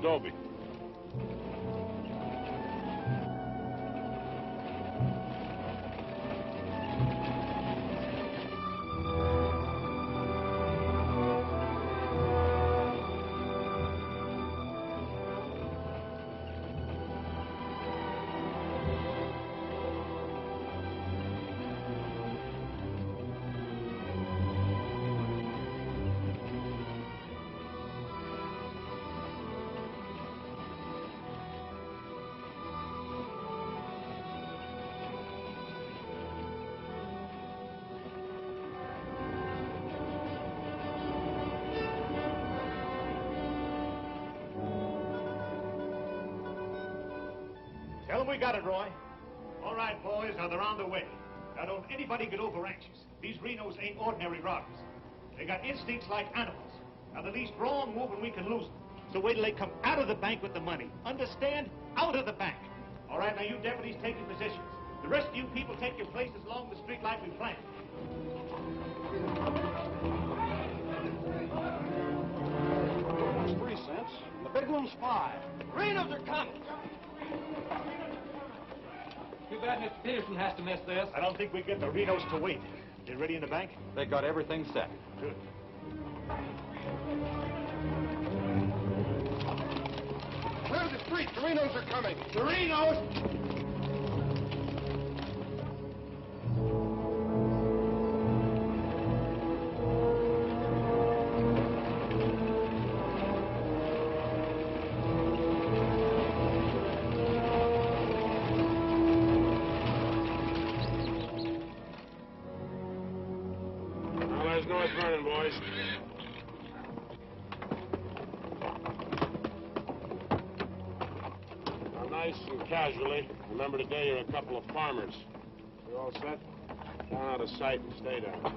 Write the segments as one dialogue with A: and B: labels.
A: Dobie.
B: Tell them we got it, Roy. All right, boys, now they're on the way. Now, don't anybody get over anxious. These Renos ain't ordinary robbers. They got instincts like animals. Now, the least wrong move and we can lose them. So wait till they come out of the bank with the money. Understand? Out of the bank. All right, now you deputies take your positions. The rest of you people take your places along the street like we planned.
C: One's 3 cents. The big one's 5.
D: Renos are coming!
E: Too bad Mr. Peterson has to miss this.
B: I don't think we get the Renos to wait. They ready in the bank?
E: They got everything set.
B: Good.
C: Clear the street. The Renos are coming.
B: The Renos!
A: North Vernon, boys. Now, nice and casually, remember today you're a couple of farmers. You all set? Down out of sight and stay down.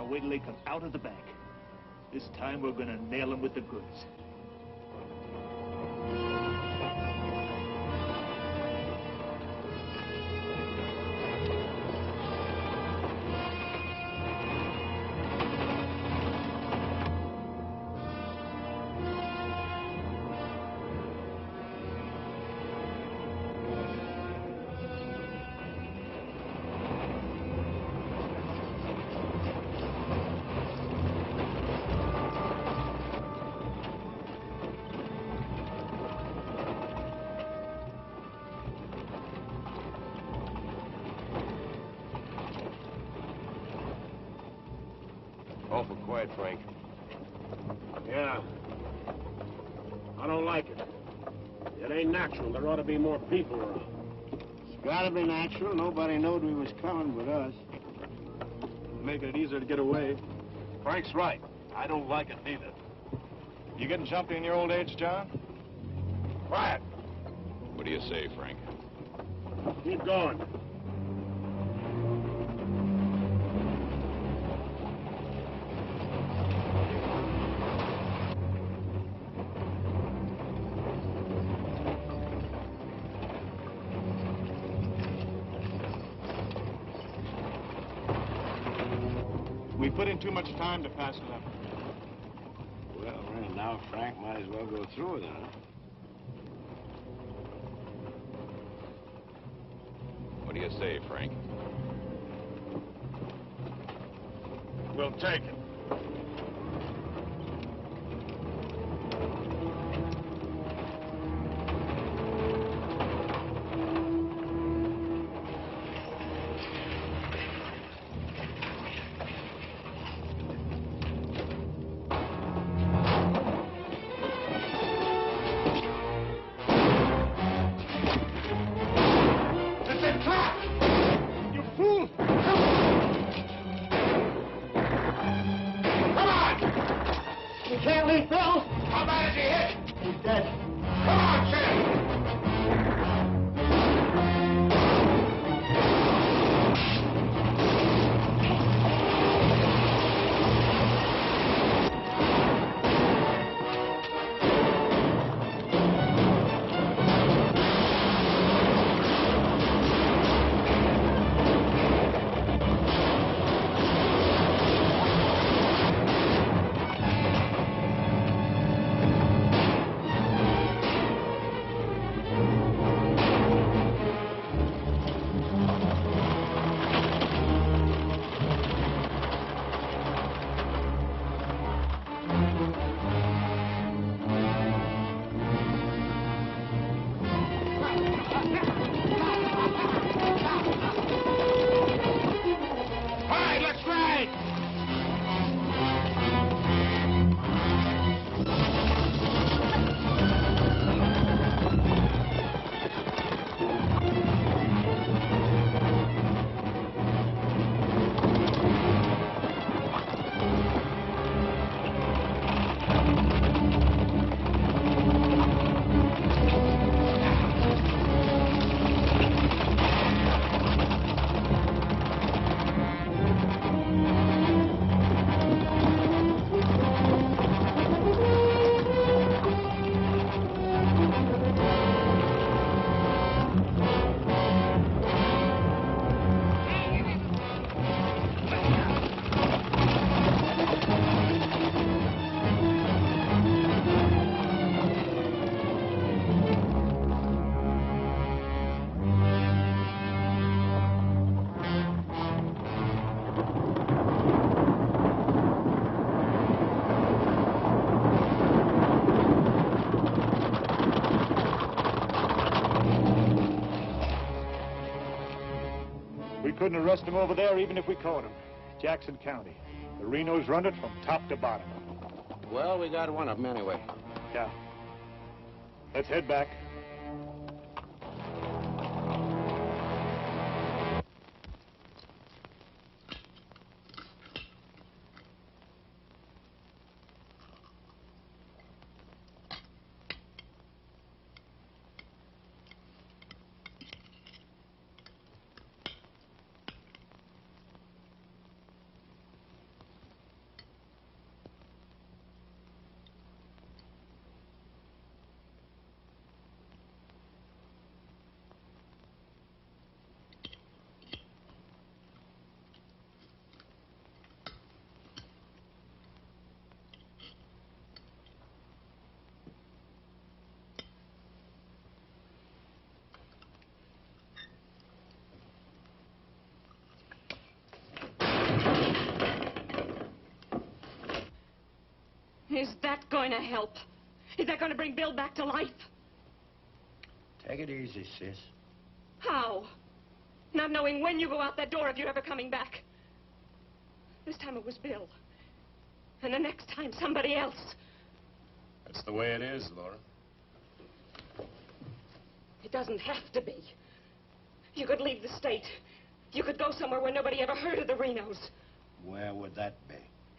B: Wait till they come out of the bank. This time we're gonna nail them with the goods.
A: Awful quiet, Frank. Yeah. I don't like it. It ain't natural. There ought to be more people around.
C: It's gotta be natural. Nobody knowed we was coming but us.
F: Making it easier to get away.
G: Frank's right. I don't like it neither. You getting jumpy in your old age, John?
A: Quiet.
G: What do you say, Frank?
A: Keep going.
F: We put in too much time to pass it up.
C: Well, right now, Frank might as well go through with it, huh?
G: What do you say, Frank?
A: We'll take it.
B: couldn't arrest him over there even if we caught him. Jackson County. The Renos run it from top to bottom.
A: Well, we got one of them anyway.
B: Yeah. Let's head back.
D: Is that going to help? Is that going to bring Bill back to life?
C: Take it easy, sis.
D: How? Not knowing when you go out that door if you're ever coming back. This time it was Bill. And the next time, somebody else.
A: That's the way it is, Laura.
D: It doesn't have to be. You could leave the state. You could go somewhere where nobody ever heard of the Renos.
C: Where would that be?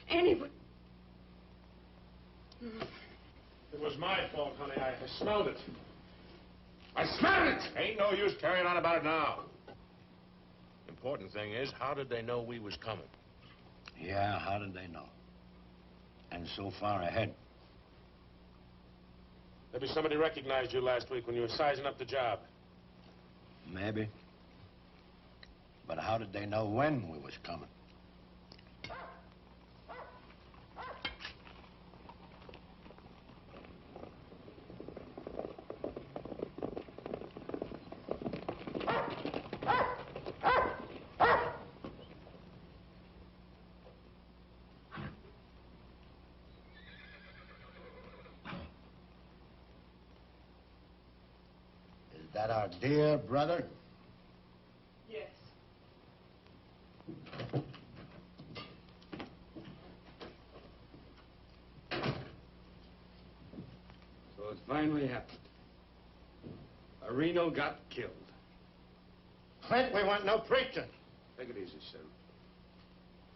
D: Anywhere.
A: It was my fault, honey. I smelled it. I smelled it! Ain't no use carrying on about it now. Important thing is, how did they know we was coming?
C: Yeah, how did they know? And so far ahead.
A: Maybe somebody recognized you last week when you were sizing up the job.
C: Maybe. But how did they know when we was coming? Is that our dear brother?
D: Yes.
H: So it finally happened. A Reno got killed.
C: Clint, we want no preaching.
A: Take it easy, Sim.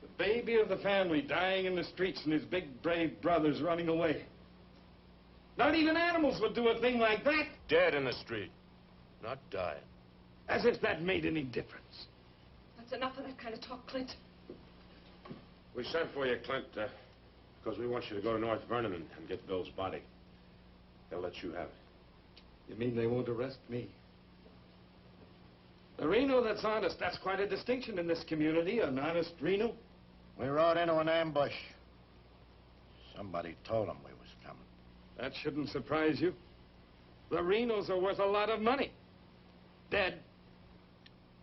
H: The baby of the family dying in the streets and his big brave brothers running away. Not even animals would do a thing like that.
A: Dead in the street. Not dying.
H: As if that made any difference.
D: That's enough of that kind of talk, Clint.
A: We sent for you, Clint, because we want you to go to North Vernon and get Bill's body. They'll let you have it.
H: You mean they won't arrest me? The Reno that's honest, that's quite a distinction in this community, an honest Reno.
C: We rode into an ambush. Somebody told them we was coming.
H: That shouldn't surprise you. The Renos are worth a lot of money. Dead.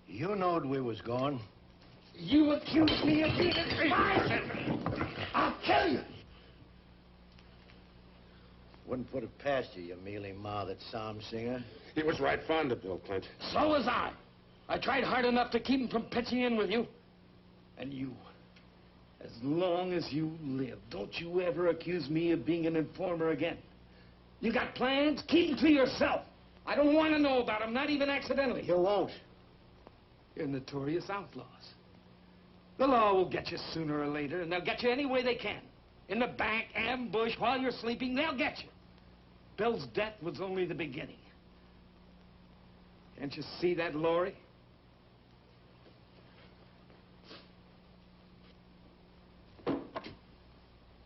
C: You knowed we was going.
H: You accuse me of being a traitor. I'll kill you.
C: Wouldn't put it past you, you mealy-mouthed psalm singer.
A: He was right fond of Bill, Clint.
H: So was I. I tried hard enough to keep him from pitching in with you. And you, as long as you live, don't you ever accuse me of being an informer again. You got plans? Keep them to yourself. I don't want to know about them, not even accidentally.
C: You won't.
H: You're notorious outlaws. The law will get you sooner or later, and they'll get you any way they can. In the back, ambush, while you're sleeping, they'll get you. Bill's death was only the beginning. Can't you see that, Laurie?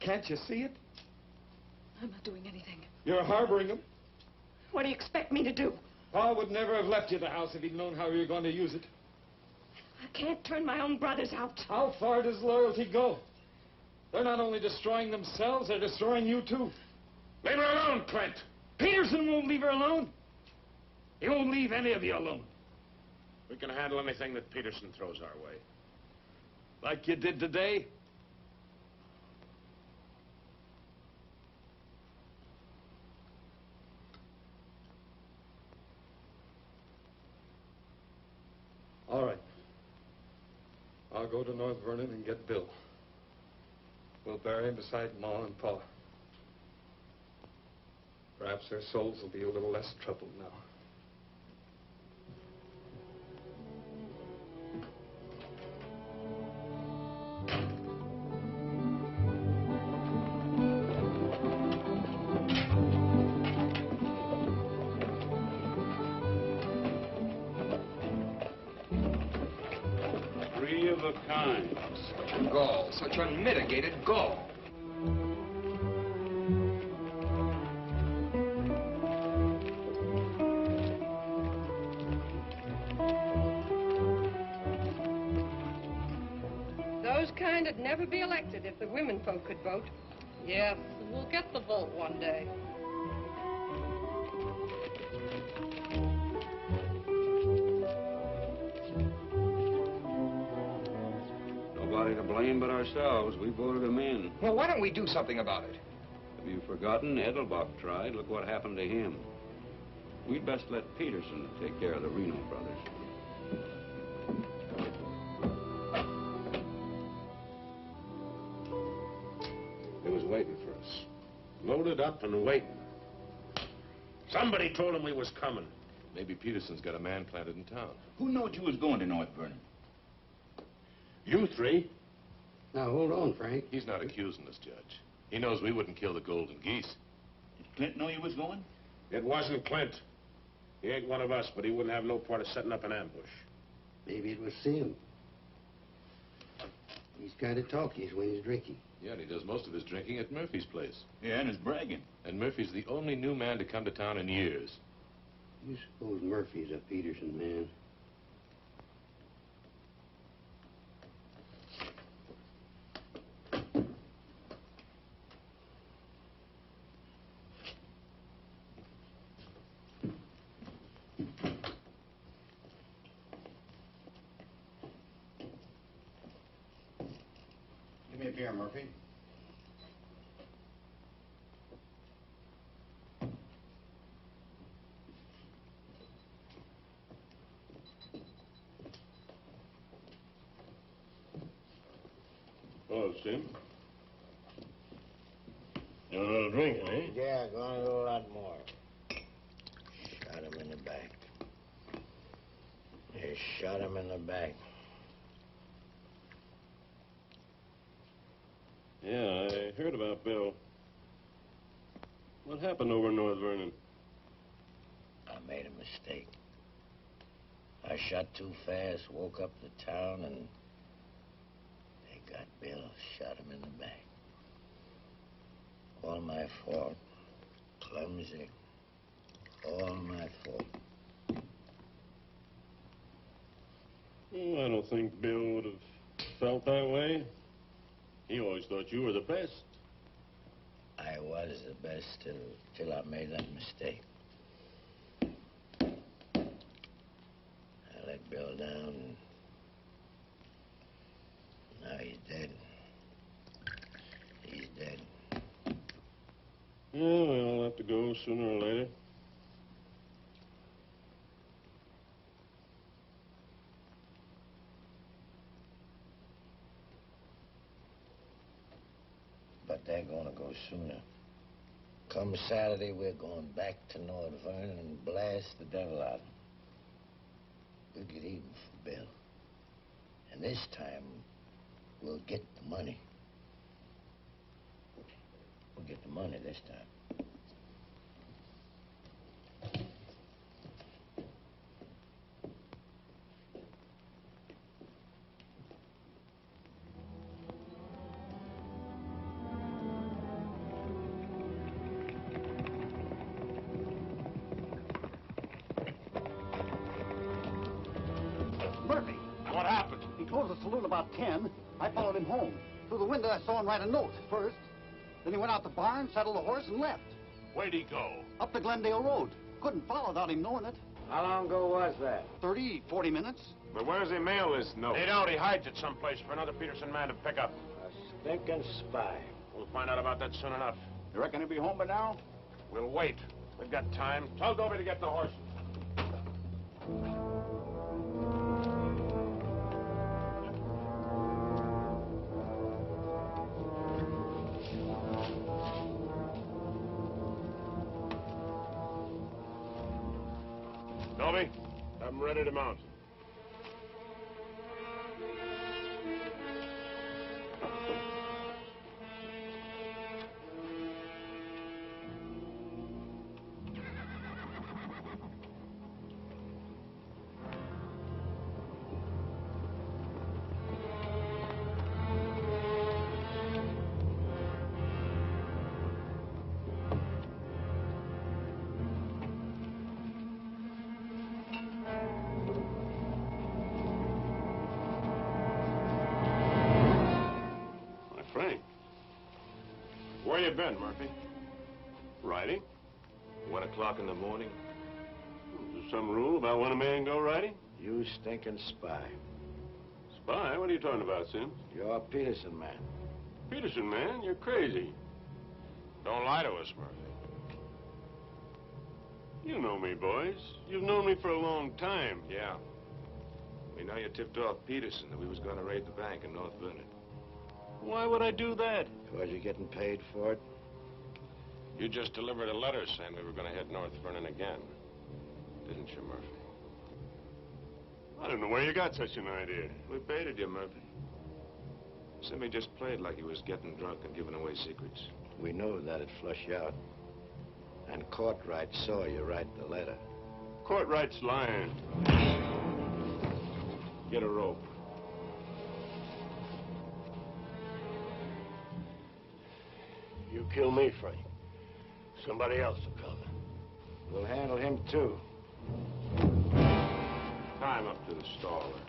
H: Can't you see it?
D: I'm not doing anything.
H: You're harboring them.
D: What do you expect me to do?
H: Pa would never have left you the house if he'd known how you were going to use it.
D: I can't turn my own brothers out.
H: How far does loyalty go? They're not only destroying themselves, they're destroying you, too.
A: Leave her alone, Clint.
H: Peterson won't leave her alone. He won't leave any of you alone.
A: We can handle anything that Peterson throws our way.
H: Like you did today. All right.
I: I'll go to North Vernon and get Bill. We'll bury him beside Ma and Pa. Perhaps their souls will be a little less troubled now.
J: Three of a kind.
K: Gall, such unmitigated gall.
L: Those kind would never be elected if the women folk could vote.
M: Yes, we'll get the vote one day.
J: Nobody to blame but ourselves. We voted him in.
K: Well, why don't we do something about it?
J: Have you forgotten? Edelbach tried. Look what happened to him. We'd best let Peterson take care of the Reno brothers.
A: He was waiting for us. Loaded up and waiting. Somebody told him we was coming.
N: Maybe Peterson's got a man planted in town.
O: Who knowed you was going to North Vernon?
A: You three.
P: Now, hold on, Frank.
N: He's not accusing us, Judge. He knows we wouldn't kill the golden geese.
O: Did Clint know you was going?
A: It wasn't Clint. He ain't one of us, but he wouldn't have no part of setting up an ambush.
P: Maybe it was Sim. He's kind of talky when he's drinking.
N: Yeah, and he does most of his drinking at Murphy's place.
O: Yeah, and his bragging.
N: And Murphy's the only new man to come to town in years.
P: You suppose Murphy's a Peterson man?
C: Give me a beer, Murphy.
A: Hello, Sim. You want a little drinking, eh?
C: Yeah, going to do a lot more. Shot him in the back. They shot him in the back.
G: Yeah, I heard about Bill. What happened over in North Vernon?
C: I made a mistake. I shot too fast, woke up the town, and they got Bill, shot him in the back. All my fault. Clumsy. All my fault.
G: Oh, I don't think Bill would have felt that way. He always thought you were the best.
C: I was the best till I made that mistake. I let Bill down, and now he's dead. He's dead.
G: Yeah, we'll have to go sooner or later.
C: But they're gonna go sooner. Come Saturday, we're going back to North Vernon and blast the devil out of them. We'll get even for Bill. And this time, we'll get the money. We'll get the money this time.
F: Murphy.
A: What happened?
F: He closed the saloon about 10. I followed him home. Through the window, I saw him write a note first. Then he went out the barn, saddled the horse, and left.
A: Where'd he go?
F: Up the Glendale Road. Couldn't follow without him knowing it.
C: How long ago was that?
F: 30, 40 minutes.
G: But where's he mail this note?
A: They don't. He hides it someplace for another Peterson man to pick up.
C: A stinking spy.
A: We'll find out about that soon enough.
F: You reckon he'll be home by now?
A: We'll wait. We've got time. Tell Dobie to get the horses. Toby, have them ready to mount.
G: Frank, where you been, Murphy? Riding?
N: 1 o'clock in the morning.
G: Is there some rule about when a man go riding?
C: You stinking spy.
G: Spy? What are you talking about, Sims?
C: You're a Peterson man.
G: Peterson, man, you're crazy.
A: Don't lie to us, Murphy.
G: You know me, boys. You've known me for a long time.
N: Yeah. We know you tipped off Peterson that we was going to raid the bank in North Vernon.
G: Why would I do that?
C: Because you're getting paid for it.
A: You just delivered a letter saying we were going to hit North Vernon again. Didn't you, Murphy?
G: I don't know where you got such an idea.
N: We baited you, Murphy. Simmy just played like he was getting drunk and giving away secrets.
C: We knew that'd flush you out. And Courtright saw you write the letter.
G: Courtright's lying. Get a rope.
C: You kill me, Frank. Somebody else will come. We'll handle him, too.
A: Tie him up to the stall there.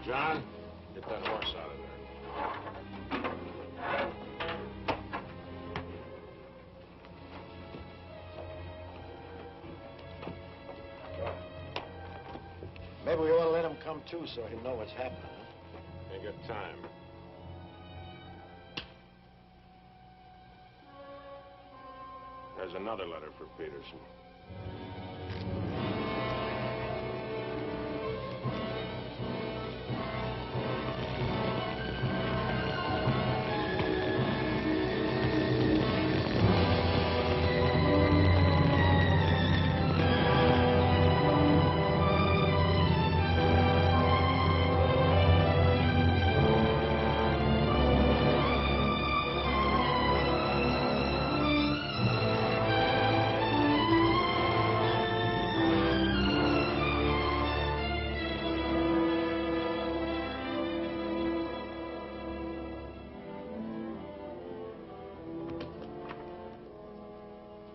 A: John, get that horse out of there.
C: Maybe we ought to let him come, too, so he'll know what's happening. Huh?
A: Ain't got time. There's another letter for Peterson.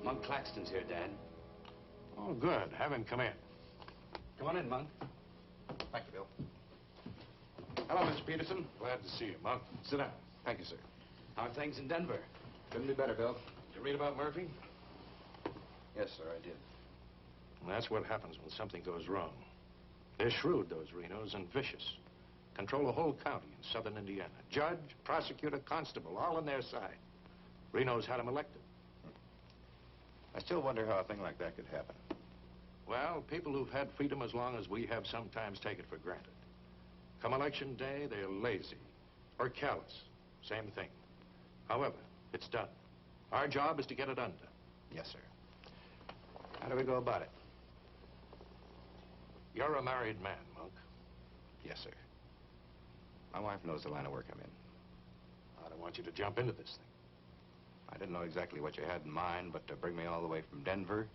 Q: Monk Claxton's here, Dad.
A: Oh, good. Have him come in.
Q: Come on in, Monk.
R: Thank you, Bill.
A: Hello, Mr. Peterson. Glad to see you, Monk. Sit down.
R: Thank you, sir.
Q: How are things in Denver?
R: Couldn't be better, Bill.
A: Did you read about Murphy?
R: Yes, sir, I did.
A: Well, that's what happens when something goes wrong. They're shrewd, those Renos, and vicious. Control a whole county in southern Indiana. Judge, prosecutor, constable, all on their side. Renos had him elected.
R: I still wonder how a thing like that could happen.
A: Well, people who've had freedom as long as we have sometimes take it for granted. Come election day, they're lazy or callous. Same thing. However, it's done. Our job is to get it undone.
R: Yes, sir. How do we go about it?
A: You're a married man, Monk.
R: Yes, sir. My wife knows the line of work I'm in.
A: I don't want you to jump into this thing.
R: I didn't know exactly what you had in mind, but to bring me all the way from Denver,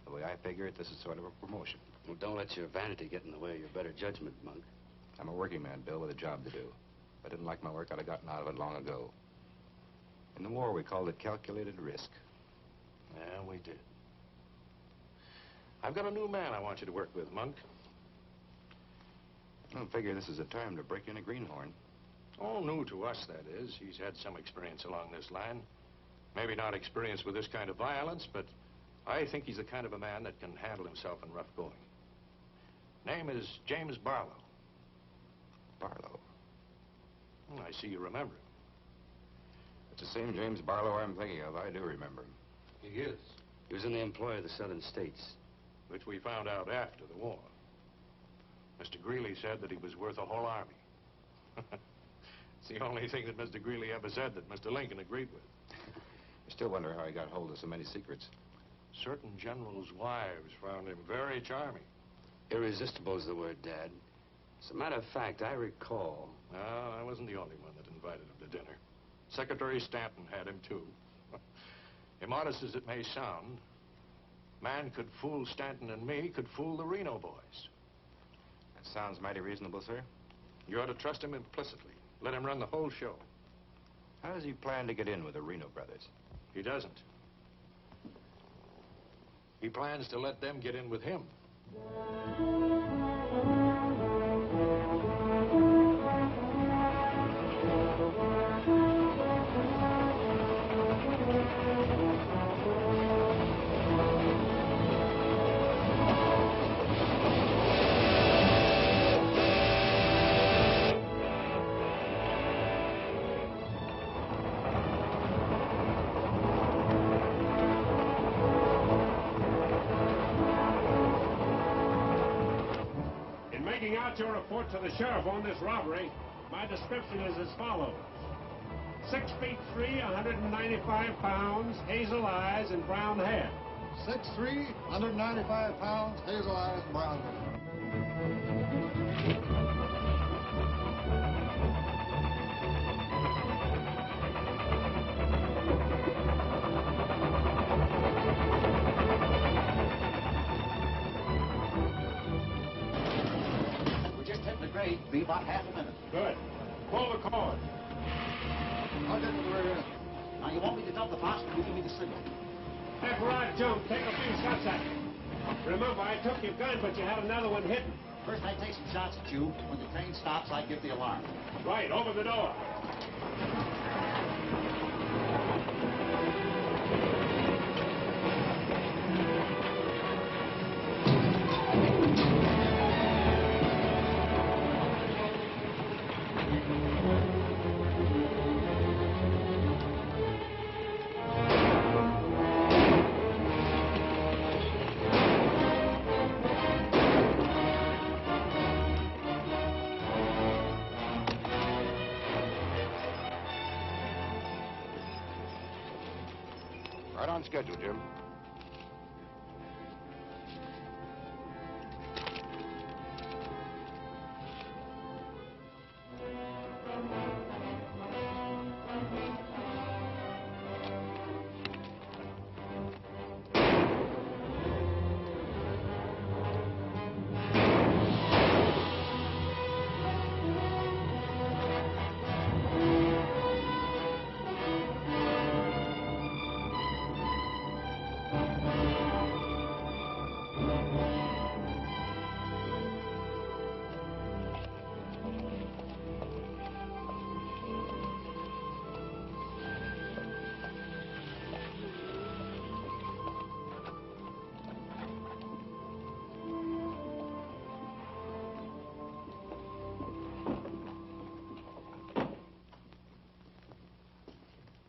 R: the way I figure it, this is sort of a promotion.
Q: Well, don't let your vanity get in the way of your better judgment, Monk.
R: I'm a working man, Bill, with a job to do. If I didn't like my work, I'd have gotten out of it long ago. In the war, we called it calculated risk.
A: Yeah, we did. I've got a new man I want you to work with, Monk.
R: I don't figure this is a time to break in a greenhorn.
A: Oh, new to us, that is. He's had some experience along this line. Maybe not experience with this kind of violence, but I think he's the kind of a man that can handle himself in rough going. Name is James Barlow.
R: Barlow?
A: Oh, I see you remember him.
R: It's the same James Barlow I'm thinking of. I do remember him.
A: He is.
Q: He was in the employ of the Southern States.
A: Which we found out after the war. Mr. Greeley said that he was worth a whole army. It's the only thing that Mr. Greeley ever said that Mr. Lincoln agreed with.
R: I still wonder how he got hold of so many secrets.
A: Certain generals' wives found him very charming.
Q: Irresistible is the word, Dad. As a matter of fact, I recall...
A: No, I wasn't the only one that invited him to dinner. Secretary Stanton had him, too. Immodest as it may sound, man could fool Stanton and me, could fool the Reno boys.
R: That sounds mighty reasonable, sir.
A: You ought to trust him implicitly. Let him run the whole show.
R: How does he plan to get in with the Reno brothers?
A: He doesn't. He plans to let them get in with him.
S: Your report to the sheriff on this robbery, my description is as follows. 6 feet 3, 195 pounds, hazel eyes, and brown hair.
F: 6'3", 195 pounds, hazel eyes, brown hair. Be about half a minute.
S: Good. Pull the cord.
F: I'll get to the rear end. Now, you want me to dump the box, you give me the signal.
S: After I jump, take a few shots at me. Remember, I took your gun, but you had another one hidden.
F: First, I take some shots at you. When the train stops, I give the alarm.
S: Right, open the door.
R: Right on schedule, Jim.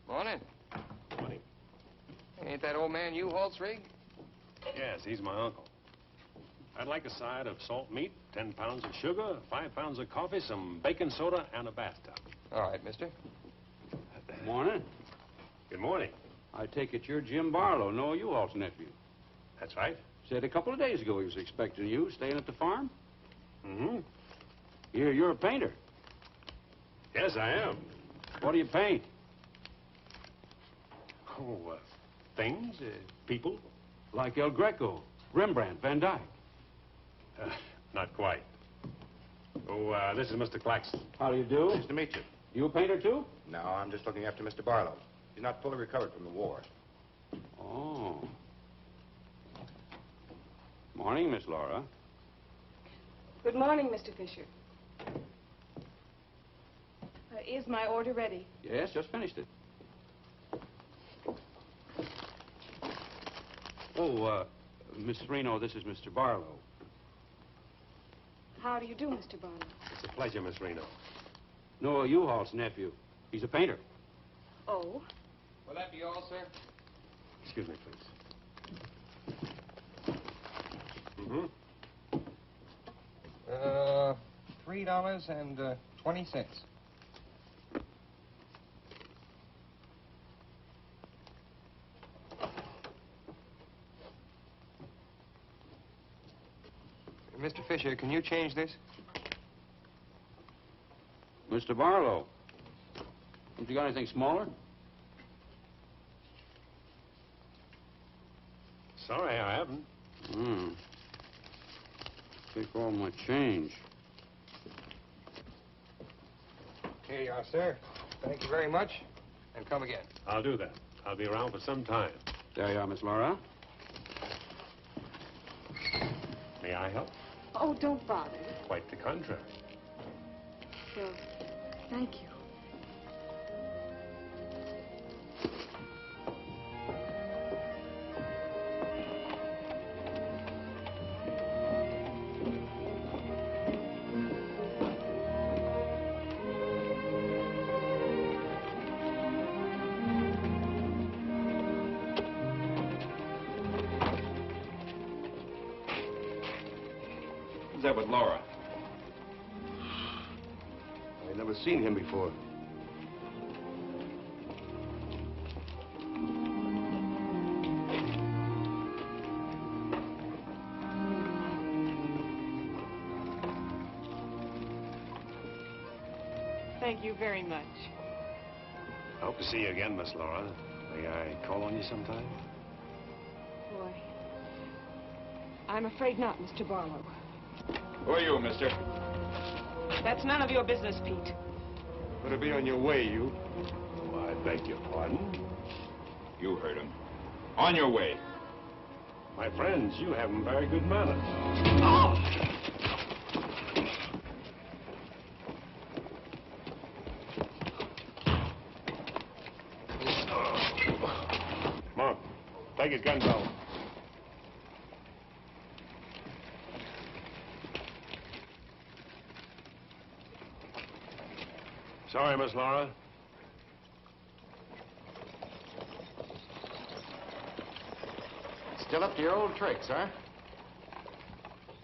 K: Morning.
G: Morning.
K: Ain't that old man U-Haul's rig?
G: Yes, he's my uncle. I'd like a side of salt meat, 10 pounds of sugar, 5 pounds of coffee, some baking soda, and a bathtub.
K: All right, mister.
Q: Morning.
G: Good morning.
Q: I take it you're Jim Barlow, Noah U-Haul's nephew.
G: That's right.
Q: Said a couple of days ago he was expecting you, staying at the farm.
G: Mm-hmm.
Q: You're a painter.
G: Yes, I am.
Q: What do you paint?
G: Oh, things, people.
Q: Like El Greco, Rembrandt, Van Dyke.
G: Not quite. Oh, this is Mr. Claxton.
Q: How do you do?
R: Nice to meet you.
Q: You a painter, too?
R: No, I'm just looking after Mr. Barlow. He's not fully recovered from the war.
Q: Oh. Morning, Miss Laura.
D: Good morning, Mr. Fisher. Is my order ready?
Q: Yes, just finished it. Oh, Miss Reno, this is Mr. Barlow.
D: How do you do, Mr. Barlow?
G: It's a pleasure, Miss Reno.
Q: Noah U-Haul's nephew. He's a painter.
D: Oh?
K: Will that be all, sir?
G: Excuse me, please. Mm-hmm.
K: $3.20. Mr. Fisher, can you change this?
J: Mr. Barlow, haven't you got anything smaller?
G: Sorry, I haven't.
J: Take all my change.
K: Here you are, sir. Thank you very much. And come again.
G: I'll do that. I'll be around for some time.
J: There you are, Miss Laura.
G: May I help?
L: Oh, don't bother.
G: Quite the contrary.
L: Well, thank you.
J: Who's that with Laura?
I: I've never seen him before.
L: Thank you very much.
G: I hope to see you again, Miss Laura. May I call on you sometime?
L: Boy, I'm afraid not, Mr. Barlow.
J: Who are you, mister?
L: That's none of your business, Pete.
I: Better be on your way, you.
G: Oh, I beg your pardon.
J: You heard him. On your way.
G: My friends, you have very good manners. Come on. Take his gun belt. Sorry, Miss Laura.
O: Still up to your old tricks, huh?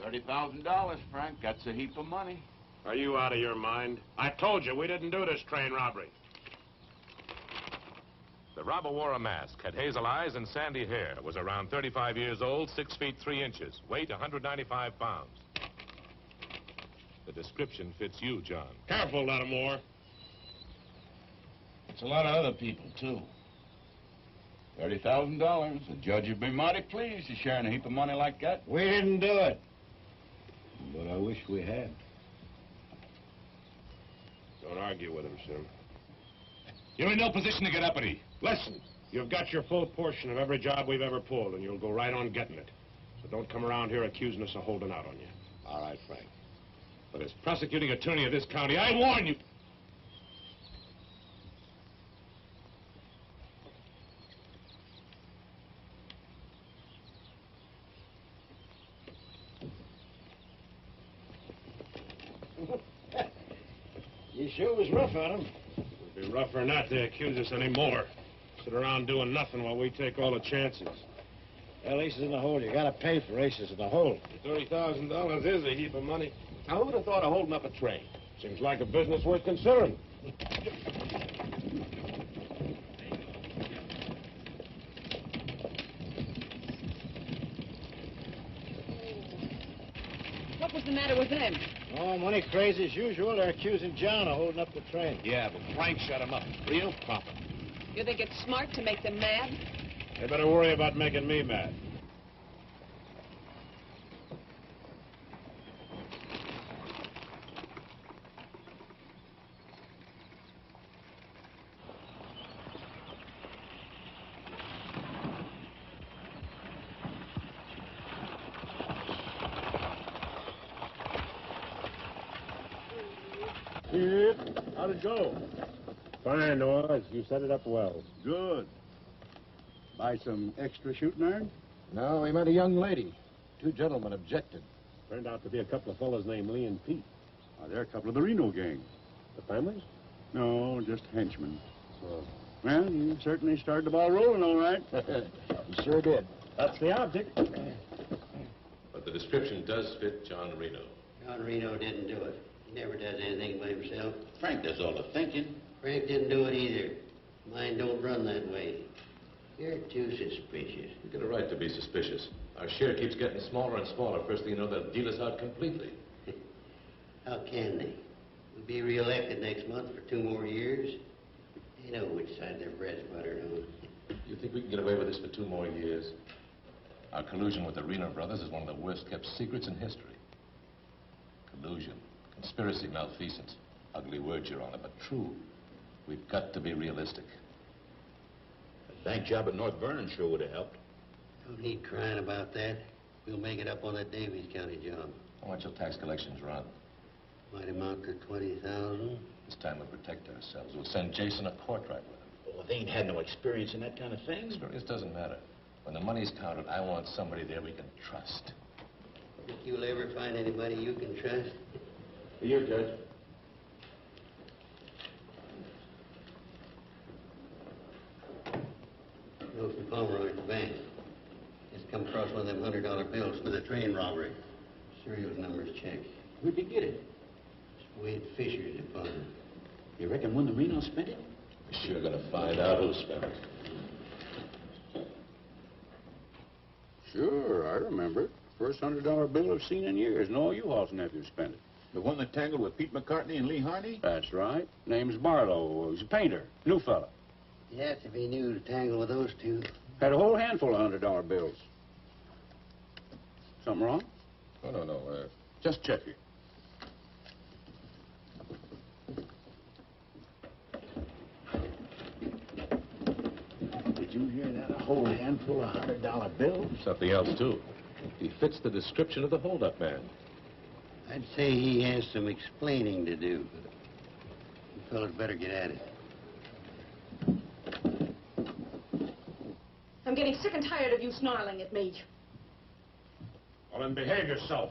O: $30,000, Frank. That's a heap of money.
G: Are you out of your mind? I told you we didn't do this train robbery.
T: The robber wore a mask, had hazel eyes and sandy hair, was around 35 years old, 6 feet 3 inches, weight 195 pounds. The description fits you, John.
G: Careful, Lattimore.
O: It's a lot of other people, too. $30,000. The judge would be mighty pleased to sharing a heap of money like that.
C: We didn't do it. But I wish we had.
G: Don't argue with him, Sim.
T: You're in no position to get uppity.
G: Listen, you've got your full portion of every job we've ever pulled, and you'll go right on getting it. So don't come around here accusing us of holding out on you.
C: All right, Frank.
T: But as prosecuting attorney of this county, I warn you.
C: You sure was rough on him.
G: It'd be rougher not to accuse us anymore. Sit around doing nothing while we take all the chances.
C: Well, aces in the hole. You gotta pay for aces in the hole.
G: $30,000 is a heap of money. Now, who would have thought of holding up a train? Seems like a business worth considering.
L: What was the matter with them?
C: Oh, money crazy as usual. They're accusing John of holding up the train.
T: Yeah, but Frank shut him up. Real proper.
L: You think it's smart to make them mad?
G: They better worry about making me mad.
S: How'd it go?
G: Fine, Oz. You set it up well.
F: Good. Buy some extra shooting iron?
C: No, we met a young lady. 2 gentlemen objected.
G: Turned out to be a couple of fellas named Lee and Pete.
F: They're a couple of the Reno gang.
G: The families?
F: No, just henchmen. Well, you certainly started the ball rolling, all right.
C: You sure did.
G: That's the object.
T: But the description does fit John Reno.
P: John Reno didn't do it. He never does anything by himself.
O: Frank does all the thinking.
P: Frank didn't do it either. Mine don't run that way. You're too suspicious.
T: You get a right to be suspicious. Our share keeps getting smaller and smaller. First thing you know, they'll deal us out completely.
P: How can they? We'll be reelected next month for 2 more years. They know which side their bread's buttered on.
T: You think we can get away with this for 2 more years? Our collusion with the Reno brothers is one of the worst-kept secrets in history. Collusion, conspiracy, malfeasance. Ugly words, Your Honor, but true. We've got to be realistic.
O: The bank job at North Vernon sure would have helped.
P: Don't need crying about that. We'll make it up on that Davies County job.
T: How much will tax collections run?
P: Might amount to 20,000.
T: This time we'll protect ourselves. We'll send Jason a portrait with him.
O: Well, they ain't had no experience in that kind of thing.
T: Experience doesn't matter. When the money's counted, I want somebody there we can trust.
P: Think you'll ever find anybody you can trust?
T: Here, Judge.
P: Bill from Pomeroy at the bank. Just come across one of them $100 bills for the train robbery. Serial numbers checked.
O: Where'd you get it?
P: Wade Fisher's deposit.
O: You reckon when the Reno spent it?
T: We're sure gonna find out who spent it.
O: Sure, I remember it. First $100 bill I've seen in years. No, U-Haul's nephew spent it. The one that tangled with Pete McCartney and Lee Harney? That's right. Name's Barlow. He's a painter. New fella.
P: Yes, if he knew to tangle with those two.
O: Had a whole handful of $100 bills. Something wrong?
T: Oh, no.
O: Just check it. Did you hear that? A whole handful of $100 bills?
T: Something else, too. He fits the description of the hold-up man.
P: I'd say he has some explaining to do. You fellas better get at it.
D: I'm getting sick and tired of you snarling at me.
S: Well, then behave yourself.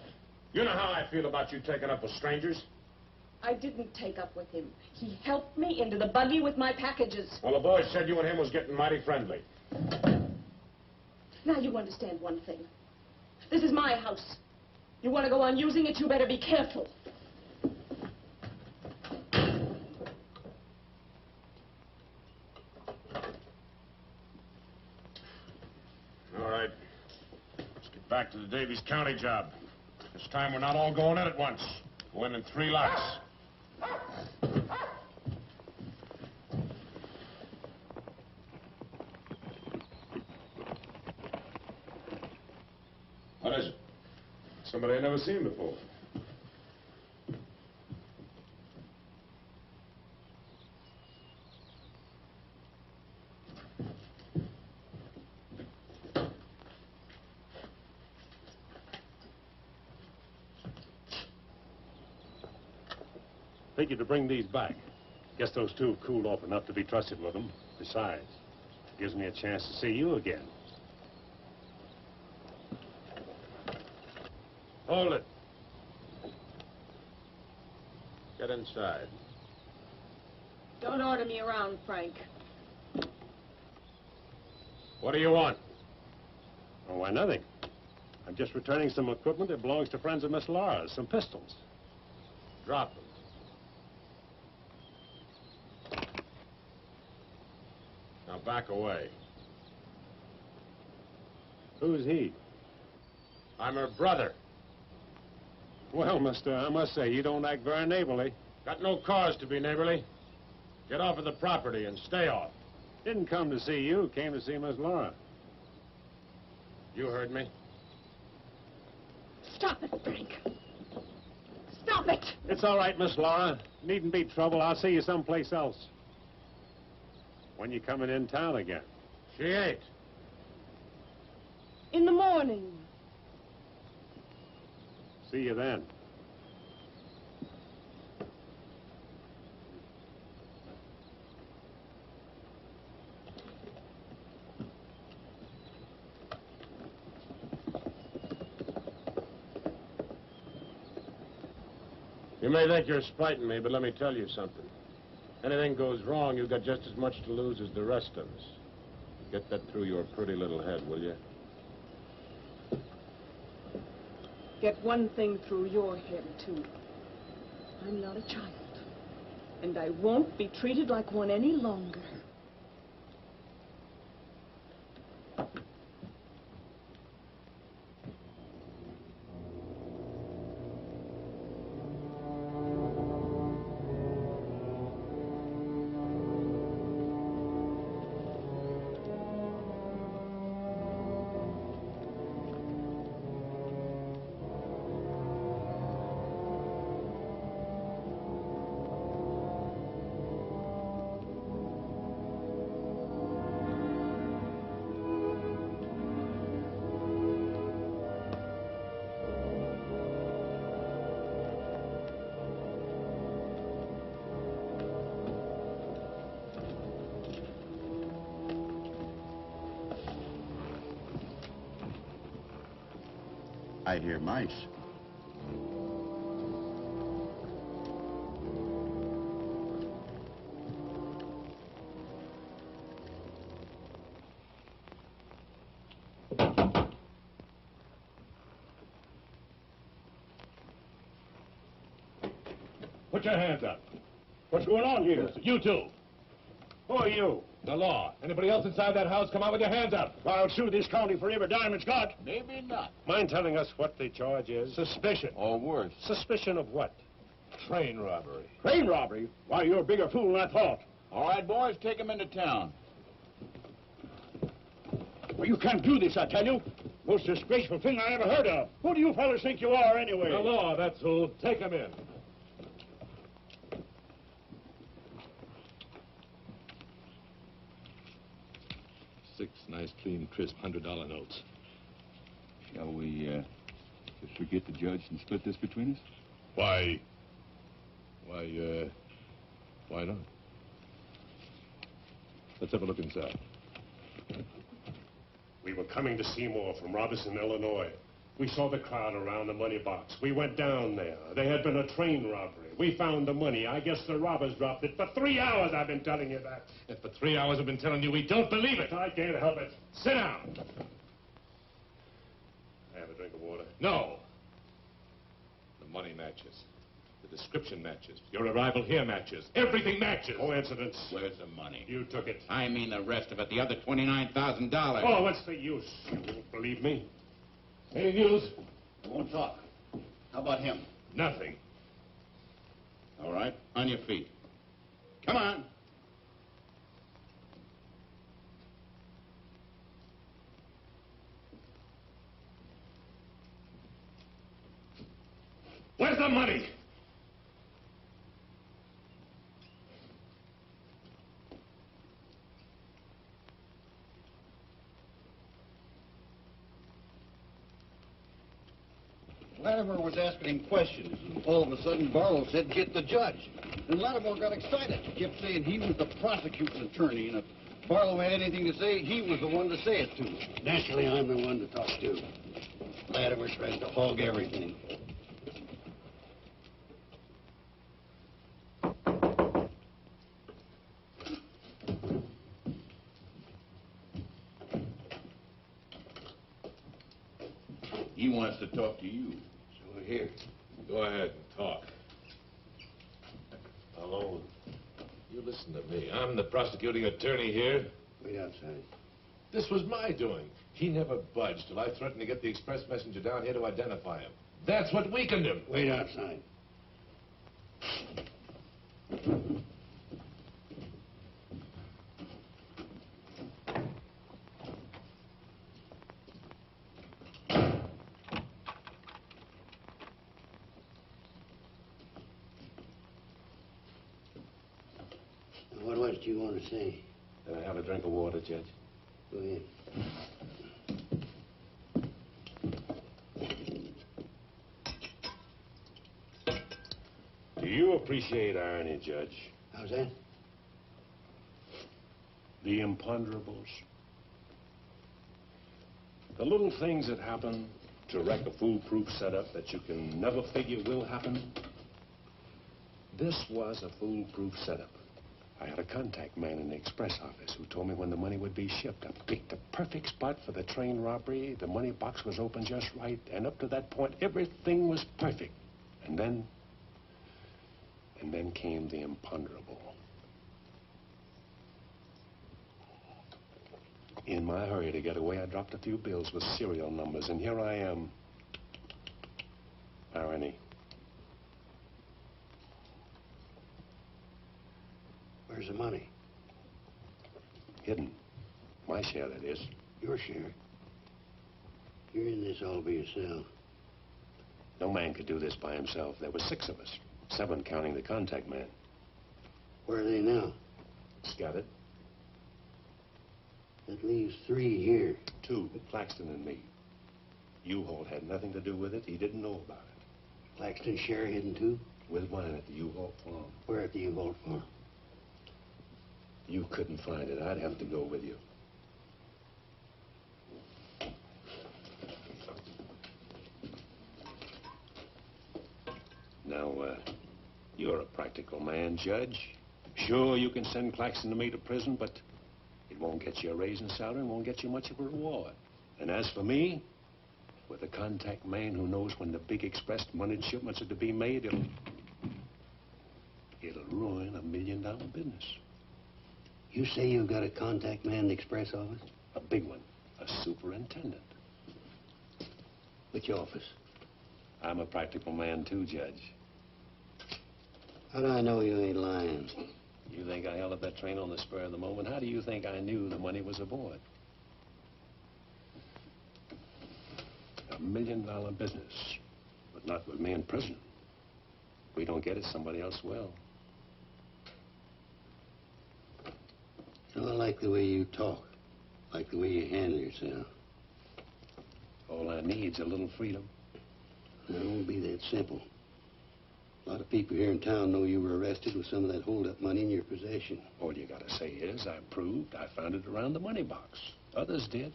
S: You know how I feel about you taking up with strangers.
D: I didn't take up with him. He helped me into the buggy with my packages.
S: Well, the boys said you and him was getting mighty friendly.
D: Now you understand one thing. This is my house. You want to go on using it, you better be careful.
S: All right. Let's get back to the Davies County job. This time we're not all going in at once. Go in 3 lots. What is it? Somebody I've never seen before. Figured to bring these back. Guess those two have cooled off enough to be trusted with them. Besides, it gives me a chance to see you again. Hold it. Get inside.
D: Don't order me around, Frank.
S: What do you want? Oh, why, nothing. I'm just returning some equipment that belongs to friends of Miss Laura's, some pistols. Drop them. Now back away. Who's he? I'm her brother. Well, mister, I must say, you don't act very neighborly. Got no cause to be neighborly. Get off of the property and stay off. Didn't come to see you, came to see Miss Laura. You heard me.
D: Stop it, Frank. Stop it!
S: It's all right, Miss Laura. Needn't be trouble. I'll see you someplace else. When you coming in town again? She ain't.
D: In the morning.
S: See you then. You may think you're spiting me, but let me tell you something. Anything goes wrong, you've got just as much to lose as the rest of us. Get that through your pretty little head, will you?
D: Get one thing through your head, too. I'm not a child. And I won't be treated like one any longer.
O: I hear mice.
S: Put your hands up. What's going on here? You two. Who are you? The law. Anybody else inside that house, come out with your hands up. I'll sue this county for every dime it's got.
O: Maybe not.
S: Mind telling us what the charge is? Suspicion.
O: Or worse.
S: Suspicion of what?
T: Train robbery.
S: Train robbery? Why, you're a bigger fool than I thought.
O: All right, boys, take him into town.
S: Well, you can't do this, I tell you. Most disgraceful thing I ever heard of. Who do you fellas think you are, anyway? The law, that's who. Take him in.
T: Six nice, clean, crisp $100 notes.
O: Shall we, just forget the judge and split this between us?
T: Why not? Let's have a look inside.
S: We were coming to Seymour from Robinson, Illinois. We saw the crowd around the money box. We went down there. There had been a train robbery. We found the money. I guess the robbers dropped it. For 3 hours I've been telling you that.
T: If for 3 hours I've been telling you we don't believe it.
S: I can't help it. Sit down. Have a drink of water.
T: No. The money matches. The description matches. Your arrival here matches. Everything matches.
S: Coincidence.
O: Where's the money?
S: You took it.
O: I mean the rest of it, the other $29,000.
S: Oh, what's the use? You won't believe me. Any news?
F: I won't talk. How about him?
T: Nothing.
O: All right, on your feet. Come on.
S: Where's the money?
F: Latimer was asking him questions, and all of a sudden Barlow said, get the judge. And Latimer got excited. He kept saying he was the prosecuting attorney, and if Barlow had anything to say, he was the one to say it to. Naturally, I'm the one to talk to. Latimer tries to hog everything.
O: He wants to talk to you.
T: So here. Go ahead and talk. Alone. You listen to me. I'm the prosecuting attorney here.
F: Wait outside.
T: This was my doing. He never budged till I threatened to get the express messenger down here to identify him. That's what weakened him.
F: Wait outside. What else do you want to say?
T: Can I have a drink of water, Judge?
F: Go ahead.
S: Do you appreciate irony, Judge?
F: How's that?
S: The imponderables. The little things that happen to wreck a foolproof setup that you can never figure will happen. This was a foolproof setup. I had a contact man in the express office who told me when the money would be shipped. I picked the perfect spot for the train robbery. The money box was open just right, and up to that point, everything was perfect. And then came the imponderable. In my hurry to get away, I dropped a few bills with serial numbers, and here I am. Irony.
F: Where's the money?
S: Hidden. My share, that is.
F: Your share. You're in this all by yourself.
S: No man could do this by himself. There were 6 of us. 7 counting the contact man.
F: Where are they now?
S: Scattered.
F: That leaves 3 here.
S: 2, Claxton and me. U-Haul had nothing to do with it. He didn't know about it.
F: Claxton's share hidden too?
S: With mine at the U-Haul farm.
F: Where at the U-Haul farm?
S: You couldn't find it. I'd have to go with you.
G: Now, you're a practical man, Judge. Sure, you can send Claxton and me to prison, but it won't get you a raise in salary and won't get you much of a reward. And as for me, with a contact man who knows when the big express money shipments are to be made, it'll ruin $1 million business.
P: You say you've got a contact man in the express office?
G: A big one. A superintendent.
P: Which office?
G: I'm a practical man, too, Judge.
P: How do I know you ain't lying?
G: You think I held up that train on the spur of the moment? How do you think I knew the money was aboard? $1 million business, but not with me in prison. If we don't get it, somebody else will.
P: I like the way you talk. I like the way you handle yourself.
G: All I need's a little freedom.
P: It won't be that simple. A lot of people here in town know you were arrested with some of that hold-up money in your possession.
G: All you gotta say is, I proved I found it around the money box. Others did.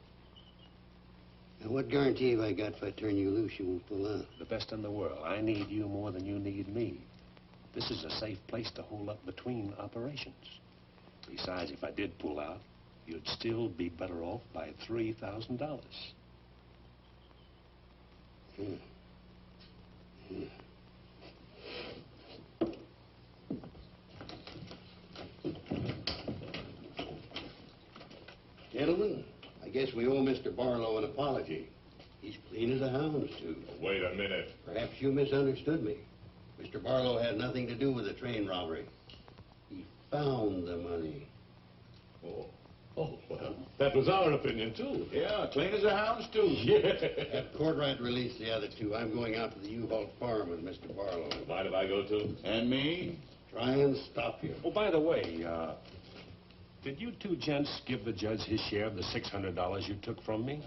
P: Now, what guarantee have I got if I turn you loose you won't pull out?
G: The best in the world. I need you more than you need me. This is a safe place to hold up between operations. Besides, if I did pull out, you'd still be better off by $3,000.
P: Gentlemen, I guess we owe Mr. Barlow an apology. He's clean as a hound's tooth.
N: Wait a minute.
P: Perhaps you misunderstood me. Mr. Barlow had nothing to do with the train robbery. He found the money.
N: Oh, well, that was our opinion, too.
O: Yeah, clean as a hound's tooth.
P: Have Courtright release the other two. I'm going out to the U-Haul farm with Mr. Barlow.
N: Mind if I go, too?
O: And me?
P: Try and stop you.
G: Oh, by the way, did you two gents give the judge his share of the $600 you took from me?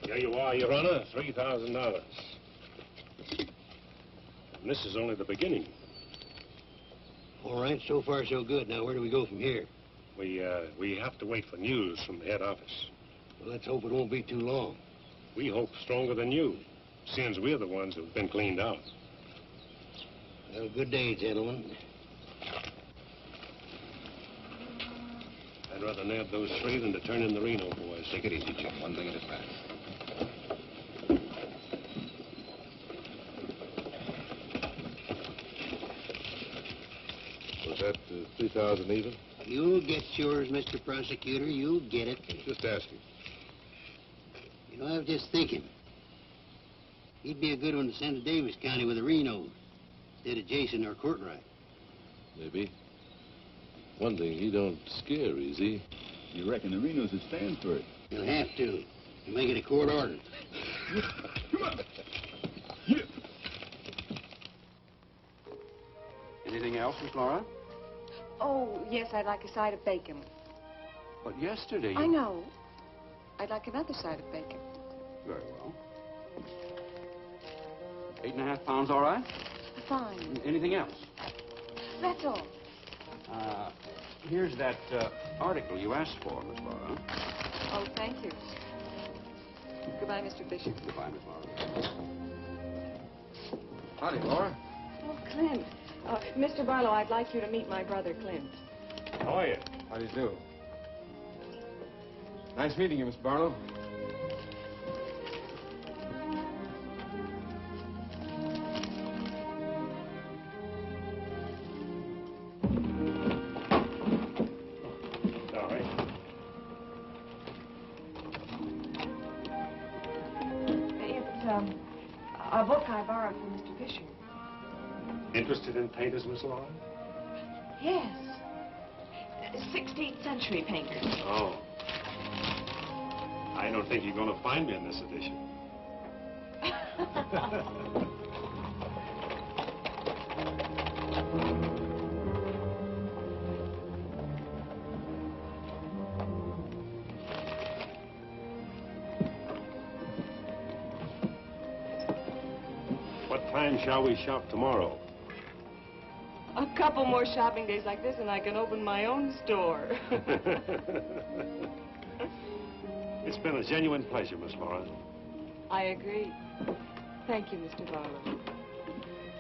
G: There you are, Your Honor, $3,000. And this is only the beginning.
P: All right, so far so good. Now, where do we go from here?
G: We have to wait for news from the head office.
P: Well, let's hope it won't be too long.
G: We hope stronger than you, since we're the ones who've been cleaned out.
P: Well, good day, gentlemen.
G: I'd rather nab those three than to turn in the Reno boys.
R: Take it easy, Jim. One thing at a time.
N: Was that 3,000 even?
P: You'll get yours, Mr. Prosecutor. You'll get it.
N: Just asking.
P: You know, I was just thinking. He'd be a good one to send to Davis County with the Renos, instead of Jason or Courtright.
N: Maybe. One thing, he don't scare, is he?
O: You reckon the Renos would stand for it?
P: He'll have to. He'll make it a court order.
O: Come on.
J: Anything else, Miss Laura?
L: Oh, yes, I'd like a side of bacon.
J: But yesterday you...
L: I know. I'd like another side of bacon.
J: Very well. 8.5 pounds, all right?
L: Fine.
J: Anything else?
L: That's all.
J: Here's that article you asked for, Miss Laura.
L: Oh, thank you. Goodbye, Mr. Fisher.
J: Goodbye, Miss Laura. Howdy, Laura.
D: Oh, Clint. Mr. Barlow, I'd like you to meet my brother, Clint.
G: How are you?
K: How do you do? Nice meeting you, Miss Barlow.
G: Sorry.
D: It's a book I borrowed from Mr. Fisher.
G: Interested in painters, Miss Laura?
D: Yes. 16th century painters.
G: Oh. I don't think you're going to find me in this edition. time shall we shop tomorrow?
D: A couple more shopping days like this and I can open my own store.
G: It's been a genuine pleasure, Miss Laura.
D: I agree. Thank you, Mr. Barlow.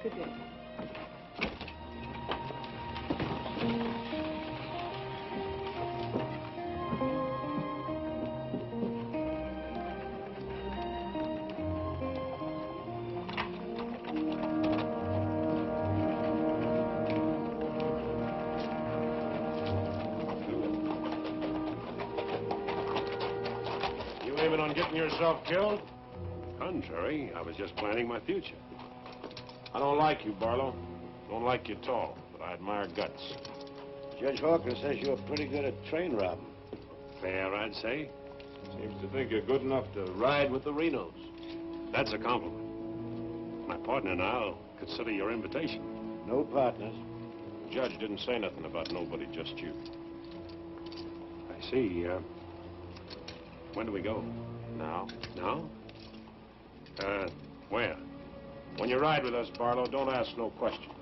D: Good day.
S: You aiming on getting yourself killed?
G: Contrary, I was just planning my future.
S: I don't like you, Barlow. Don't like you at all, but I admire guts.
C: Judge Hawkins says you're pretty good at train robbing.
G: Fair, I'd say.
S: Seems to think you're good enough to ride with the Renos.
G: That's a compliment. My partner and I'll consider your invitation.
C: No partners.
S: The judge didn't say nothing about nobody, just you.
G: I see. When do we go?
S: Now?
G: Now? Where?
S: When you ride with us, Barlow, don't ask no questions.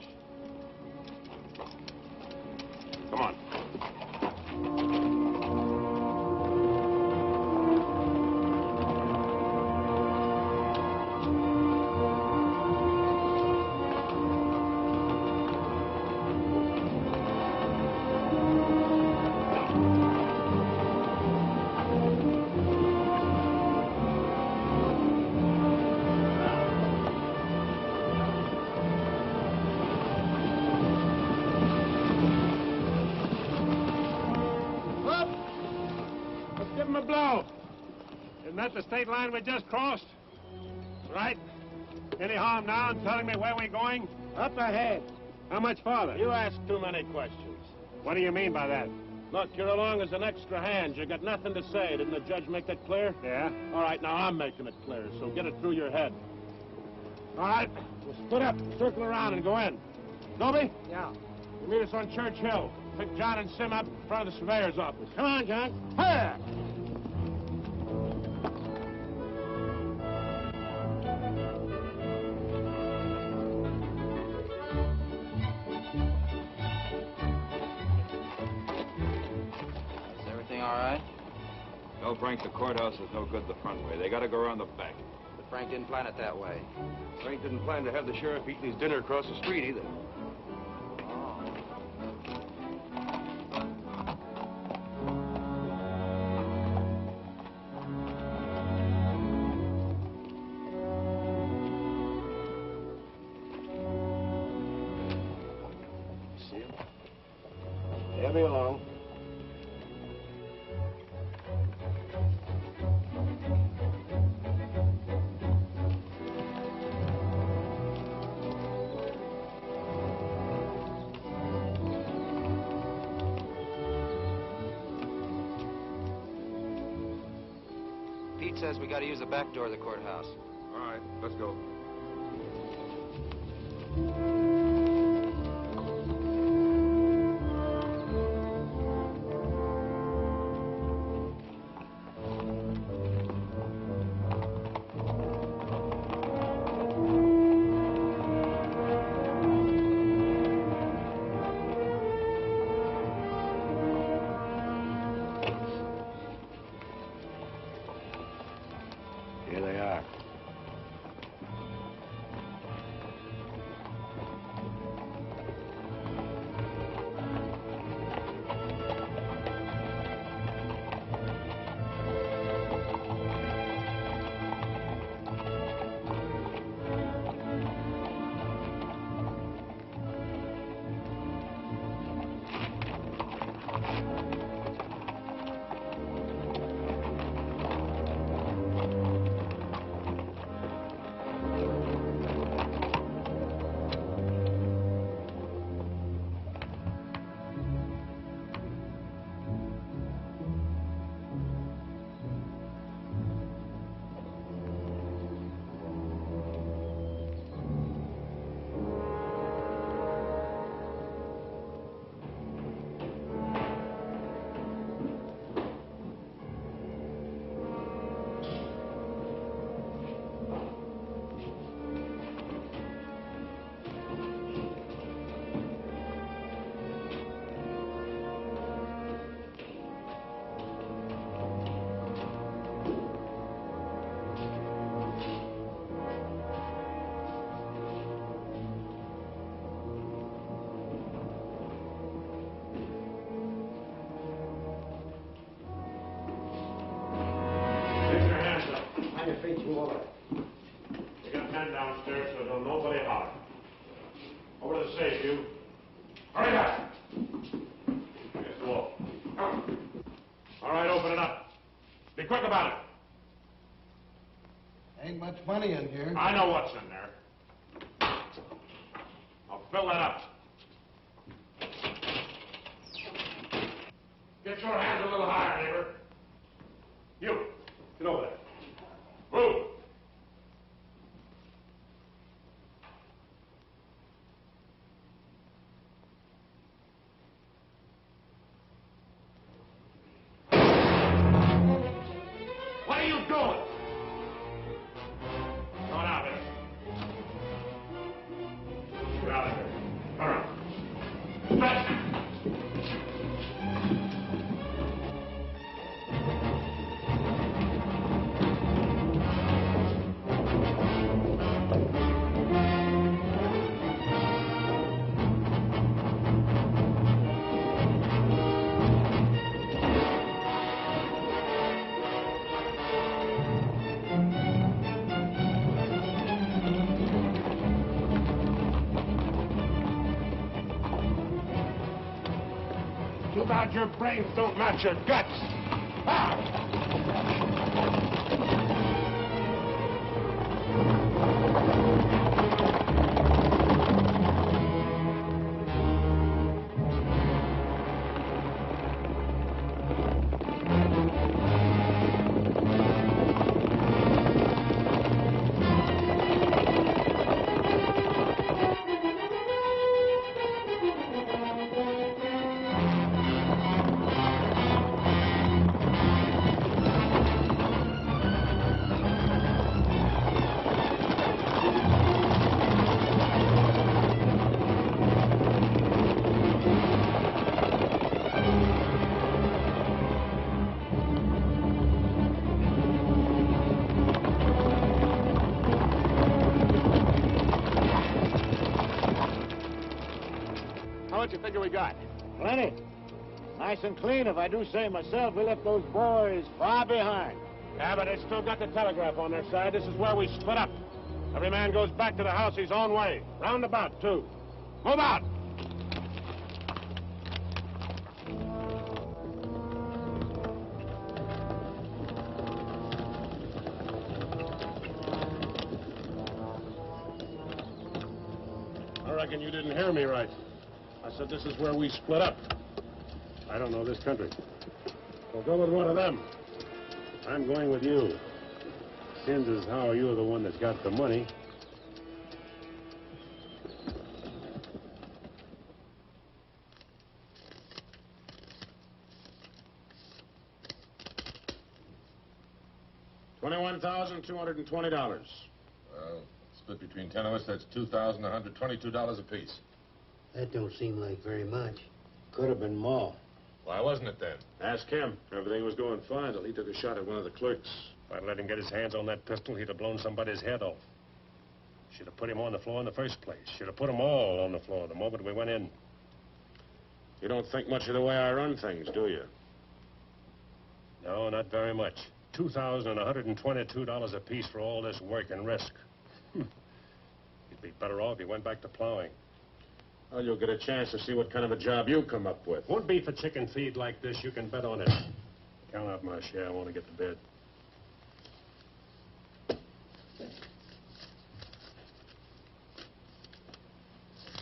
S: Come on. Isn't that the state line we just crossed? Right. Any harm now in telling me where we're going?
C: Up ahead.
S: How much farther?
C: You ask too many questions.
S: What do you mean by that? Look, you're along as an extra hand. You got nothing to say. Didn't the judge make that clear? Yeah. All right, now I'm making it clear, so get it through your head. All right, we'll split up, circle around, and go in. Dobie?
C: Yeah.
S: You meet us on Church Hill. Pick John and Sim up in front of the surveyor's office. Come on, John. Hurry!
E: All right?
J: Tell Frank the courthouse is no good the front way. They gotta go around the back.
E: But Frank didn't plan it that way.
J: Frank didn't plan to have the sheriff eating his dinner across the street either.
C: See him? They'll be along.
E: Pete says we gotta use the back door of the courthouse.
N: All right, let's go.
C: Here they are.
U: plenty in here.
S: I know what's in there. I'll fill that up. Get your hands a little higher, neighbor. You, get over there. Move. What are you doing? Come on out here. Get out of here. All right. Stretch. Too bad your brains don't match your guts.
U: How much you figure we got?
V: Plenty. Nice and clean, if I do say myself. We left those boys far behind.
S: Yeah, but they still got the telegraph on their side. This is where we split up. Every man goes back to the house his own way. Roundabout, too. Move out! I reckon you didn't hear me right. I said this is where we split up. I don't know this country. Well, go with one of them. I'm going with you. Seems as how you're the one that's got the money. $21,220.
T: Well, split between 10 of us, that's $2,122 apiece.
P: That don't seem like very much.
V: Could have been more.
T: Why wasn't it then?
S: Ask him. Everything was going fine till he took a shot at one of the clerks. If I'd let him get his hands on that pistol, he'd have blown somebody's head off. Should have put him on the floor in the first place. Should have put them all on the floor the moment we went in. You don't think much of the way I run things, do you? No, not very much. $2,122 apiece for all this work and risk. You'd be better off if you went back to plowing. Well, you'll get a chance to see what kind of a job you come up with. Won't be for chicken feed like this, you can bet on it. Count out my share, I want to get to bed.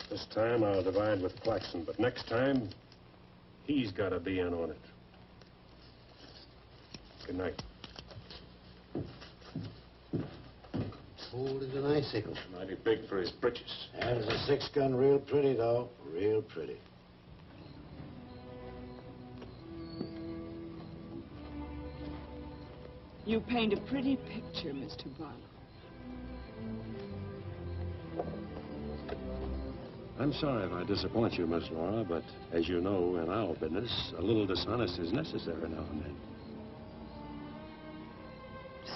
S: This time I'll divide with Claxton, but next time, he's got to be in on it. Good night.
P: Old as an icicle.
S: Mighty big for his britches.
V: That is a six-gun, real pretty, though. Real pretty.
W: You paint a pretty picture, Mr. Barlow.
S: I'm sorry if I disappoint you, Miss Laura, but as you know, in our business, a little dishonesty is necessary now and then.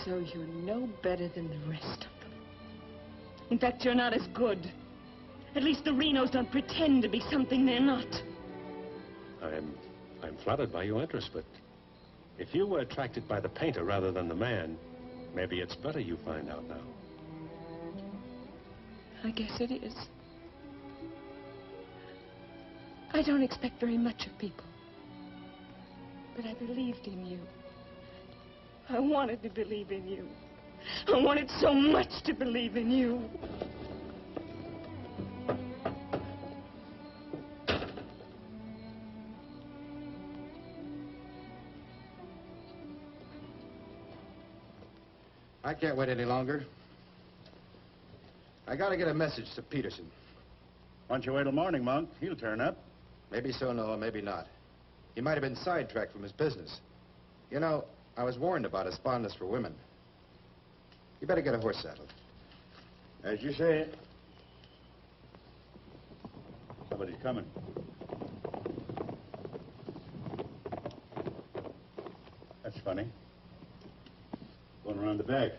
W: So you're no better than the rest of them. In fact, you're not as good. At least the Renos don't pretend to be something they're not.
S: I'm flattered by your interest, but if you were attracted by the painter rather than the man, maybe it's better you find out now.
W: I guess it is. I don't expect very much of people. But I believed in you. I wanted to believe in you. I wanted so much to believe in you.
E: I can't wait any longer. I gotta get a message to Peterson.
V: Why don't you wait till morning, Monk? He'll turn up.
E: Maybe so, Noah, maybe not. He might have been sidetracked from his business. You know, I was warned about his fondness for women. You better get a horse saddled.
V: As you say. Somebody's coming. That's funny. Going around the back.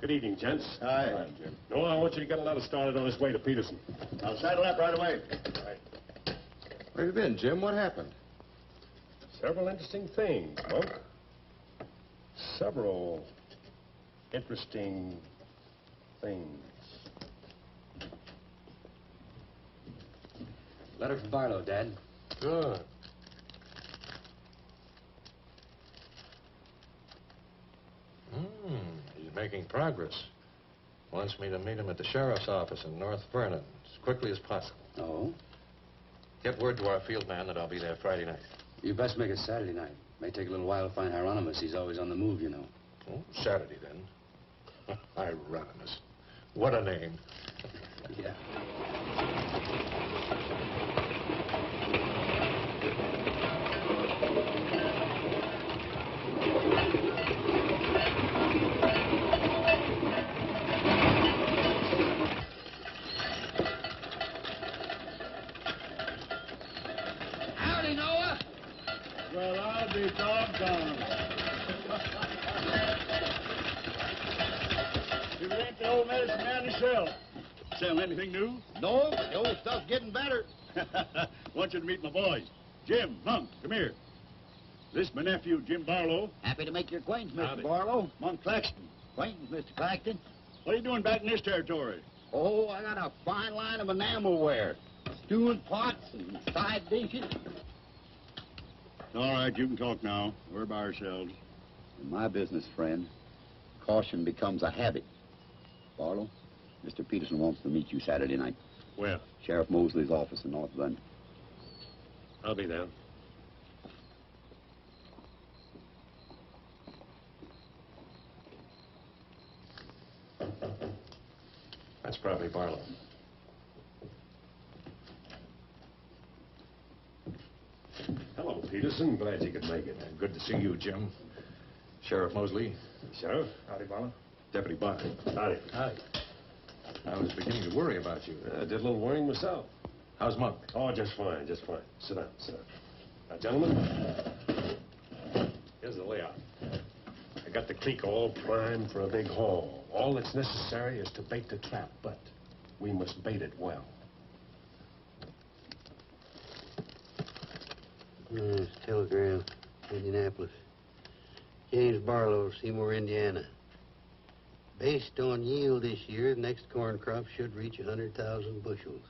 S: Good evening, gents.
V: Hi.
S: Jim. Noah, I want you to get a letter started on his way to Peterson.
V: I'll saddle up right away.
S: Right.
E: Where have you been, Jim? What happened?
S: Several interesting things, Monk. Several interesting things.
Q: Letter from Barlow, Dad.
A: Good. He's making progress. Wants me to meet him at the sheriff's office in North Vernon as quickly as possible.
Q: Oh?
A: Get word to our field man that I'll be there Friday night.
Q: You best make it Saturday night. May take a little while to find Hieronymus. He's always on the move, you know.
A: Oh, Saturday, then. Hieronymus. What a name.
Q: Yeah.
P: Howdy, Noah.
V: Well, I'll be doggone. You ain't the old medicine man himself. Sell anything new?
F: No, but the old stuff's getting better.
V: Want you to meet my boys. Jim, Monk, come here. This is my nephew, Jim Barlow.
P: Happy to make your acquaintance, Mr.
V: Howdy.
P: Barlow.
V: Monk Claxton.
P: Acquaintance, Mr. Claxton.
V: What are you doing back in this territory?
P: Oh, I got a fine line of enamelware. Stewing pots and side dishes.
V: All right, you can talk now. We're by ourselves.
F: In my business, friend, caution becomes a habit. Barlow, Mr. Peterson wants to meet you Saturday night.
S: Where?
F: Sheriff Mosley's office in North Vernon.
S: I'll be there. That's probably Barlow. Hello, Peterson. Glad you could make it.
A: Good to see you, Jim. Sheriff Mosley.
S: Sheriff?
A: Howdy, Barlow.
S: Deputy Barlow. Howdy.
A: Howdy. I was beginning to worry about you.
S: I did a little worrying myself.
A: How's Monk?
S: Oh, just fine, just fine. Sit down, sit down. Now, gentlemen, here's the layout. I got the creek all primed for a big haul. All that's necessary is to bait the trap, but we must bait it well.
P: Yes, telegram, Indianapolis. James Barlow, Seymour, Indiana. Based on yield this year, the next corn crop should reach 100,000 bushels,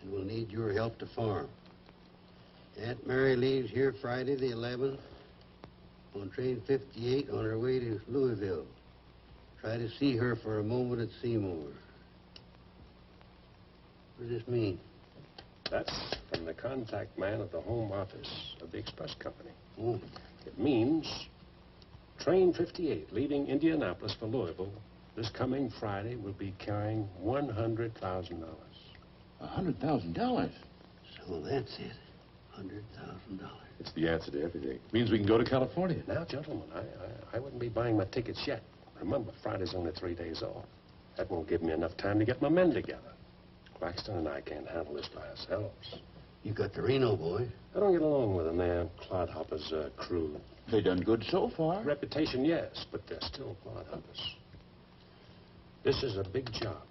P: and we'll need your help to farm. Aunt Mary leaves here Friday the 11th on train 58 on her way to Louisville. Try to see her for a moment at Seymour. What does this mean?
S: That's from the contact man at the home office of the express company.
P: Oh.
S: It means train 58 leaving Indianapolis for Louisville this coming Friday will be carrying $100,000.
F: $100,000?
P: So that's it. $100,000.
T: It's the answer to everything. It means we can go to California.
S: Now, gentlemen, I wouldn't be buying my tickets yet. Remember, Friday's only 3 days off. That won't give me enough time to get my men together. Claxton and I can't handle this by ourselves.
P: You got the Reno boy.
S: I don't get along with them. They're clodhoppers' crew.
F: They done good so far.
S: Reputation, yes, but they're still clodhoppers. This is a big job.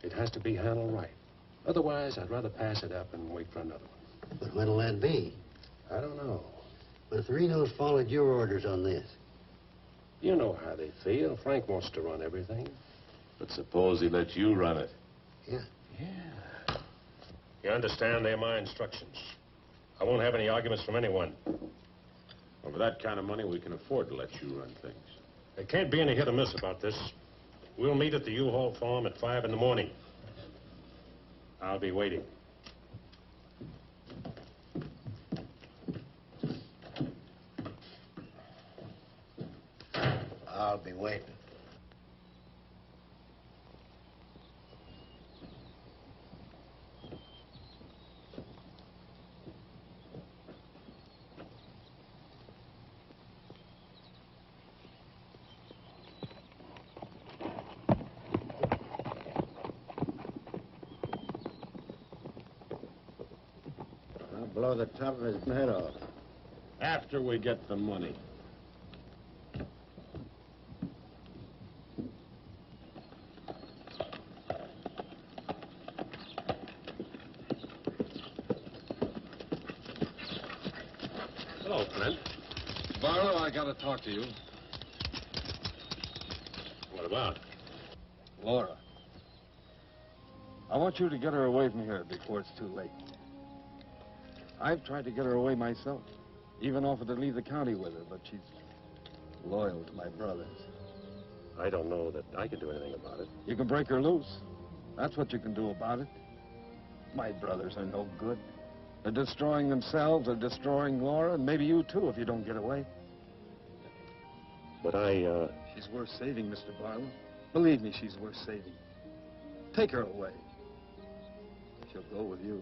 S: It has to be handled right. Otherwise, I'd rather pass it up and wait for another one.
P: But when'll that be?
S: I don't know.
P: But if the Renos followed your orders on this.
S: You know how they feel. Frank wants to run everything.
T: But suppose he let you run it.
P: Yeah.
S: You understand they're my instructions. I won't have any arguments from anyone. Well, for that kind of money, we can afford to let you run things. There can't be any hit or miss about this. We'll meet at the U-Haul farm at 5 in the morning. I'll be waiting.
C: I'll be waiting.
V: I'll blow the top of his head off.
S: After we get the money. Hello, Clint.
I: Barlow, I gotta talk to you.
S: What about?
I: Laura. I want you to get her away from here before it's too late. I've tried to get her away myself. Even offered to leave the county with her, but she's loyal to my brothers.
S: I don't know that I can do anything about it.
I: You can break her loose. That's what you can do about it. My brothers are no good. They're destroying themselves, they're destroying Laura, and maybe you too if you don't get away.
S: But
I: She's worth saving, Mr. Barlow. Believe me, she's worth saving. Take her away. She'll go with you.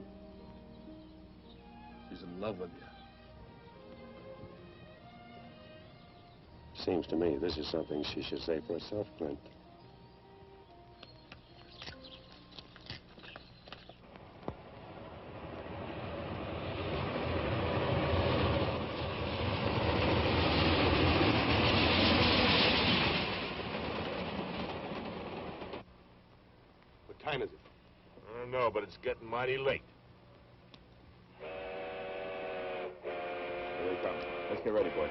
I: She's in love with you.
S: Seems to me this is something she should say for herself, Clint.
N: What time is it? I don't know, but it's getting mighty late.
R: Here he comes. Let's get ready, boys.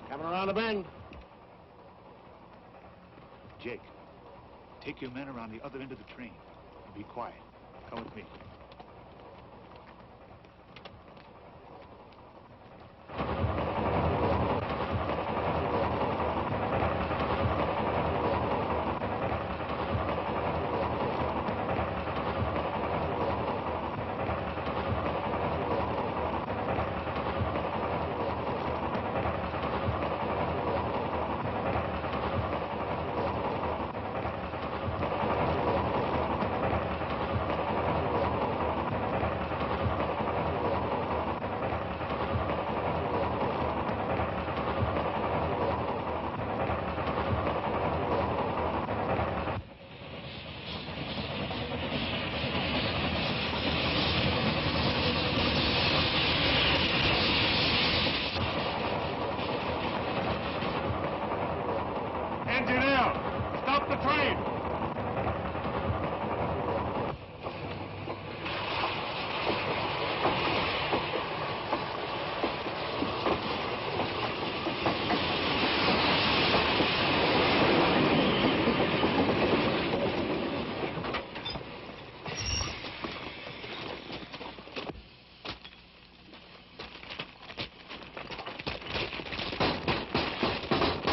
V: Coming around the bend.
B: Jake, take your men around the other end of the train and be quiet. Come with me.
U: Engineer, stop the train!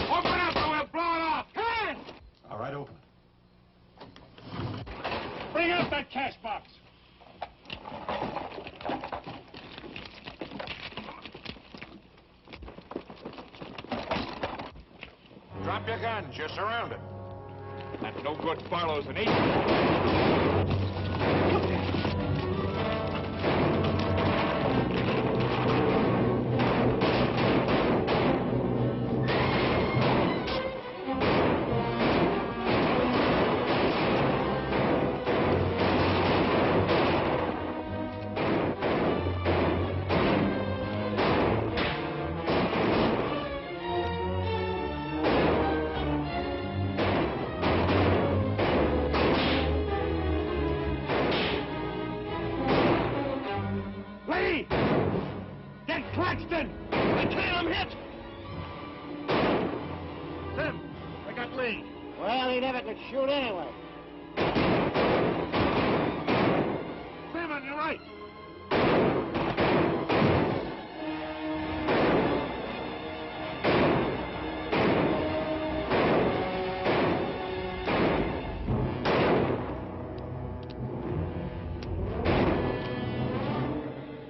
U: Open up or we'll blow it off! Hands!
S: All right, open it.
U: Bring out that cash box!
N: Drop your guns. You're surrounded. That no-good Barlow's an agent.
U: Claxton! I can't, I'm hit!
V: Sim, I got Lee. Well, he never could shoot anyway.
U: Sim, on your right.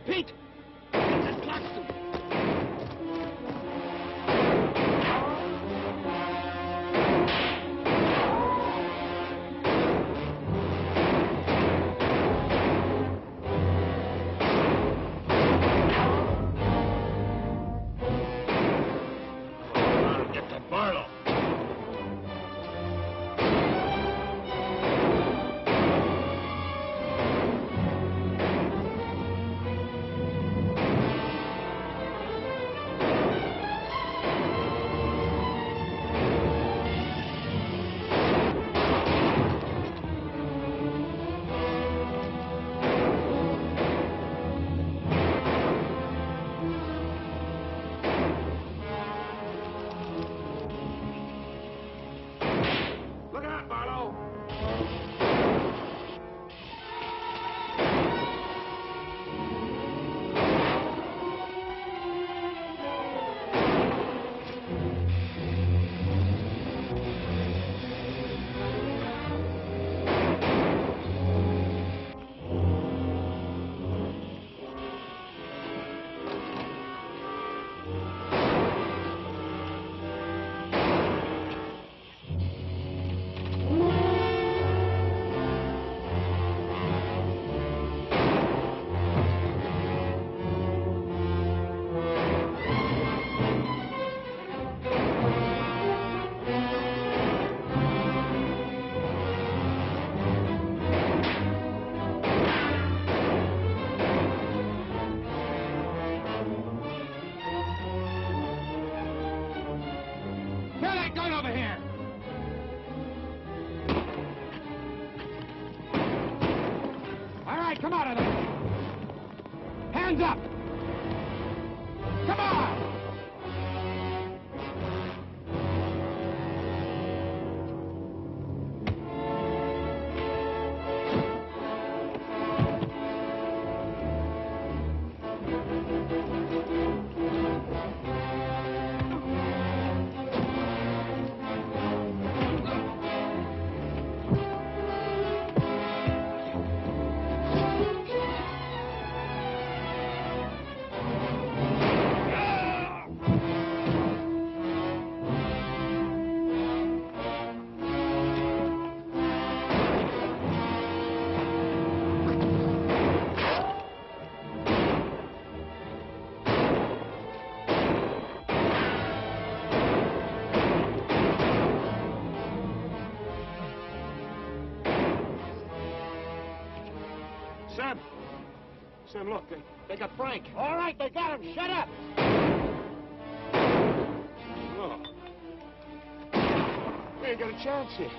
V: Pete! This is Claxton.
U: Get that Barlow. Look out, Barlow. Get that gun over here! All right, come out of there. Hands up! Come on! Sam! Sam, look, they got Frank.
V: All right, they got him. Shut up.
U: No. We ain't got a chance here.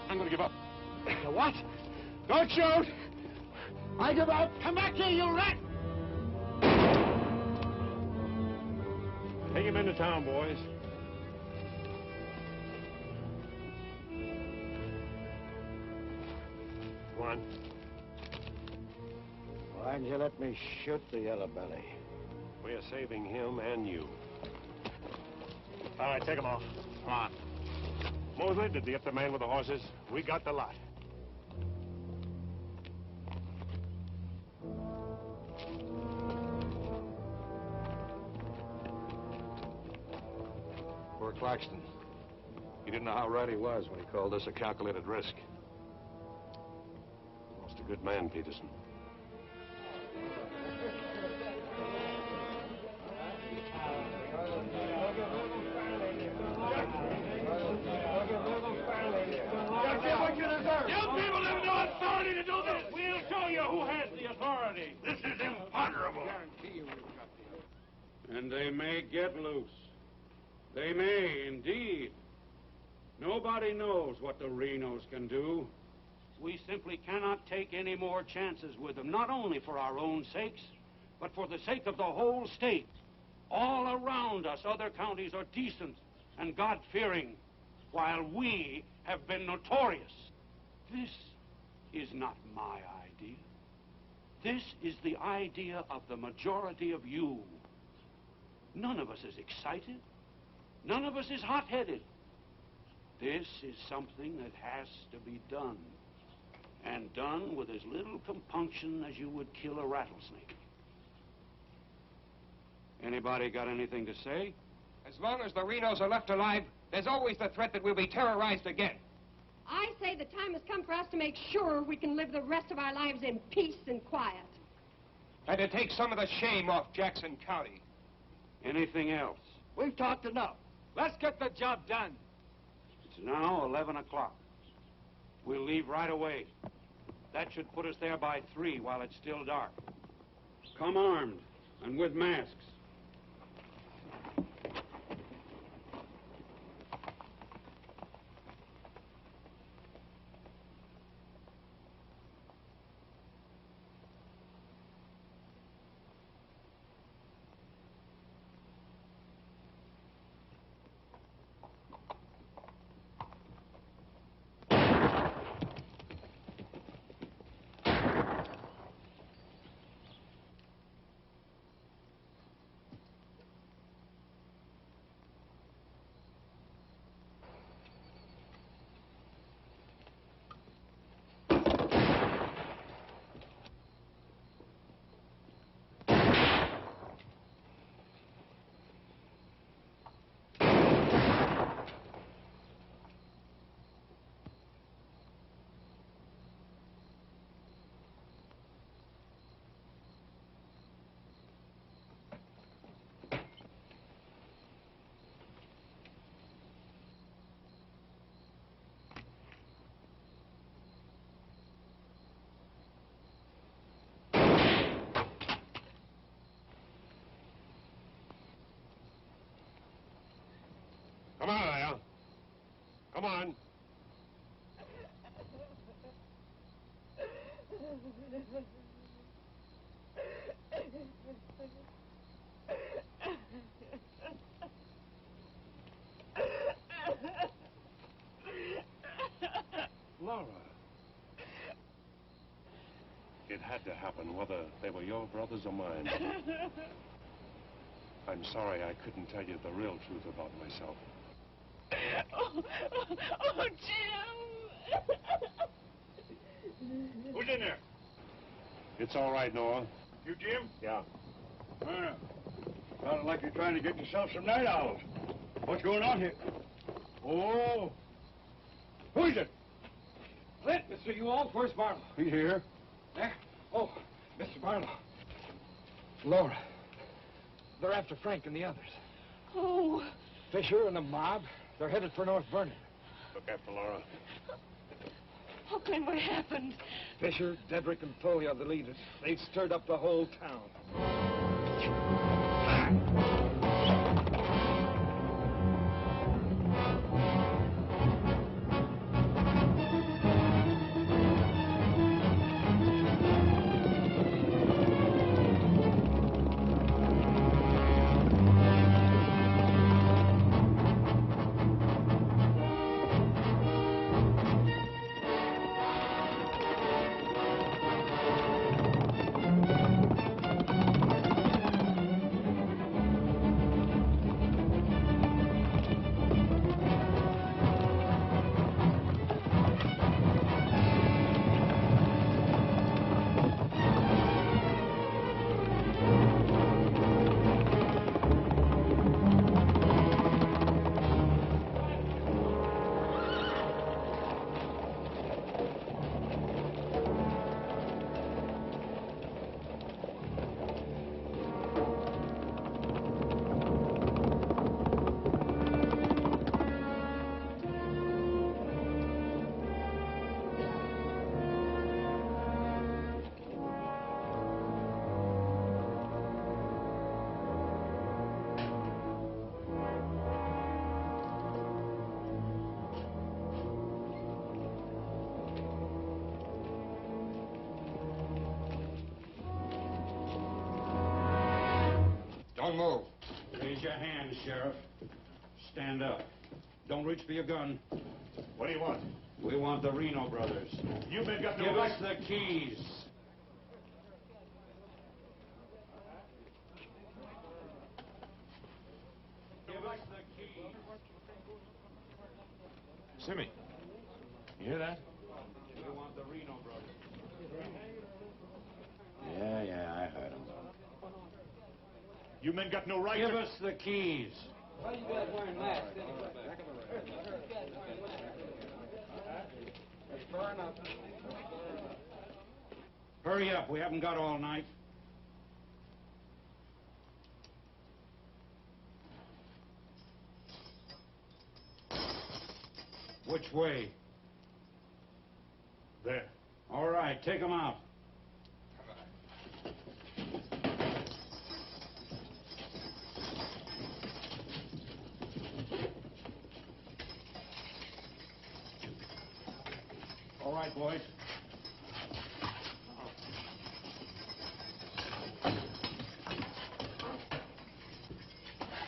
U: I'm gonna give up.
V: You what?
U: Don't shoot!
V: I give up. Come back here, you rat.
U: Take him into town, boys. Come on.
V: Why didn't you let me shoot the yellow belly?
U: We're saving him and you. All right, take him off. Come on. Mosley, did you get the man with the horses? We got the lot.
A: Poor Claxton. He didn't know how right he was when he called this a calculated risk.
U: Lost a good man, Peterson. You people have no authority to do this! We'll show you who has the authority! This is imponderable!
J: And they may get loose. They may, indeed. Nobody knows what the Renos can do.
H: We simply cannot take any more chances with them, not only for our own sakes, but for the sake of the whole state. All around us, other counties are decent and God-fearing, while we have been notorious. This is not my idea. This is the idea of the majority of you. None of us is excited. None of us is hot-headed. This is something that has to be done, and done with as little compunction as you would kill a rattlesnake. Anybody got anything to say?
K: As long as the Renos are left alive, there's always the threat that we'll be terrorized again.
L: I say the time has come for us to make sure we can live the rest of our lives in peace and quiet.
K: And to take some of the shame off Jackson County.
H: Anything else?
K: We've talked enough. Let's get the job done.
H: It's now 11 o'clock. We'll leave right away. That should put us there by 3 while it's still dark. Come armed and with masks.
U: Come on, Al. Come on. Laura. It had to happen, whether they were your brothers or mine. I'm sorry I couldn't tell you the real truth about myself.
W: Oh, Jim!
H: Who's in there?
U: It's all right, Noah.
H: You, Jim?
U: Yeah.
H: Sounded like you're trying to get yourself some night owls. What's going on here? Oh. Who is it?
K: Clint, Mr. Ewald, where's Barlow?
H: He's here.
K: There? Oh, Mr. Barlow. Laura. They're after Frank and the others.
W: Oh.
K: Fisher and the mob. They're headed for North Vernon.
U: Look after Laura.
W: Oh, Glenn, what happened?
K: Fisher, Dedrick, and Foley are the leaders. They've stirred up the whole town.
H: Please, Sheriff. Stand up. Don't reach for your gun.
U: What do you want?
H: We want the Reno brothers.
U: You men got no
H: Give
U: right.
H: us the keys. Give us the keys.
U: Simmy, you hear that?
H: We want the Reno brothers.
F: Yeah, I heard him.
U: You men got no right
H: Give
U: to...
H: us the keys.
D: Why are you guys wearing masks anyway? It's burn up.
H: Hurry up. We haven't got all night. Which way?
U: There.
H: All right, take them out. All right, boys.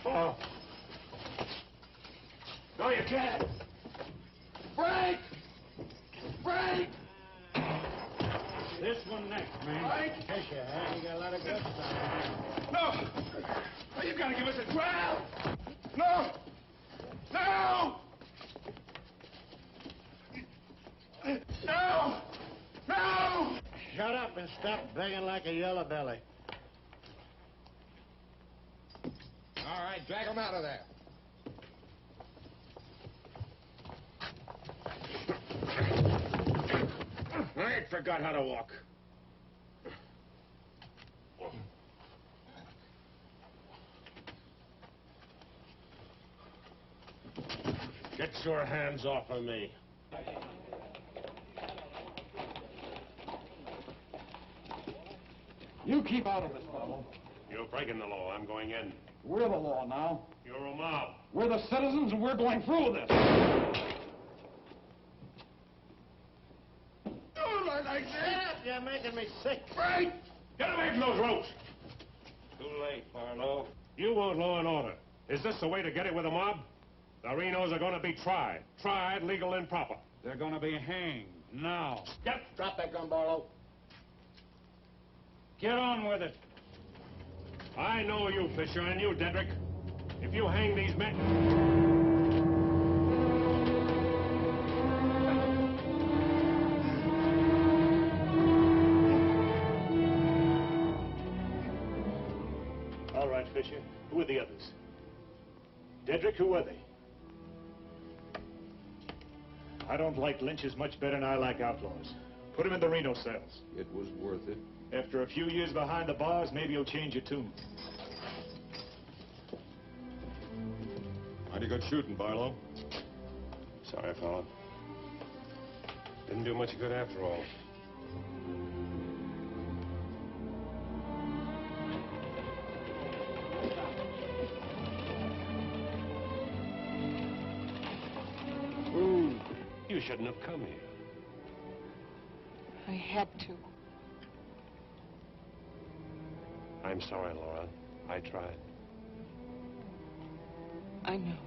U: Oh. No, you can't.
H: Frank! Frank! This one next, man.
U: Frank!
F: Fisher, huh? You got a lot of guts on
U: No! No, you gotta give us a trial! No! No! No! No!
F: Shut up and stop begging like a yellow belly.
N: All right, drag him out of there.
U: I ain't forgot how to walk. Get your hands off of me.
K: You keep out of this, fellow.
U: You're breaking the law. I'm going in.
K: We're the law now.
U: You're a mob.
K: We're the citizens, and we're going through with this.
U: Don't look like that!
F: You're making me sick.
U: Frank! Get away from those ropes!
H: Too late, Barlow.
U: You want law and order. Is this the way to get it with a mob? The Renos are going to be tried. Tried, legal, and proper.
H: They're going to be hanged now.
U: Get...
F: Drop that gun, Barlow.
H: Get on with it.
U: I know you, Fisher, and you, Dedrick. If you hang these men... All right, Fisher. Who are the others? Dedrick, who are they?
B: I don't like lynches much better than I like outlaws. Put him in the Reno cells.
J: It was worth it.
B: After a few years behind the bars, maybe you'll change your tune.
U: Mighty good shooting, Barlow. Sorry, fella. Didn't do much good after all. You shouldn't have come here.
W: I had to.
U: I'm sorry, Laura. I tried.
W: I know.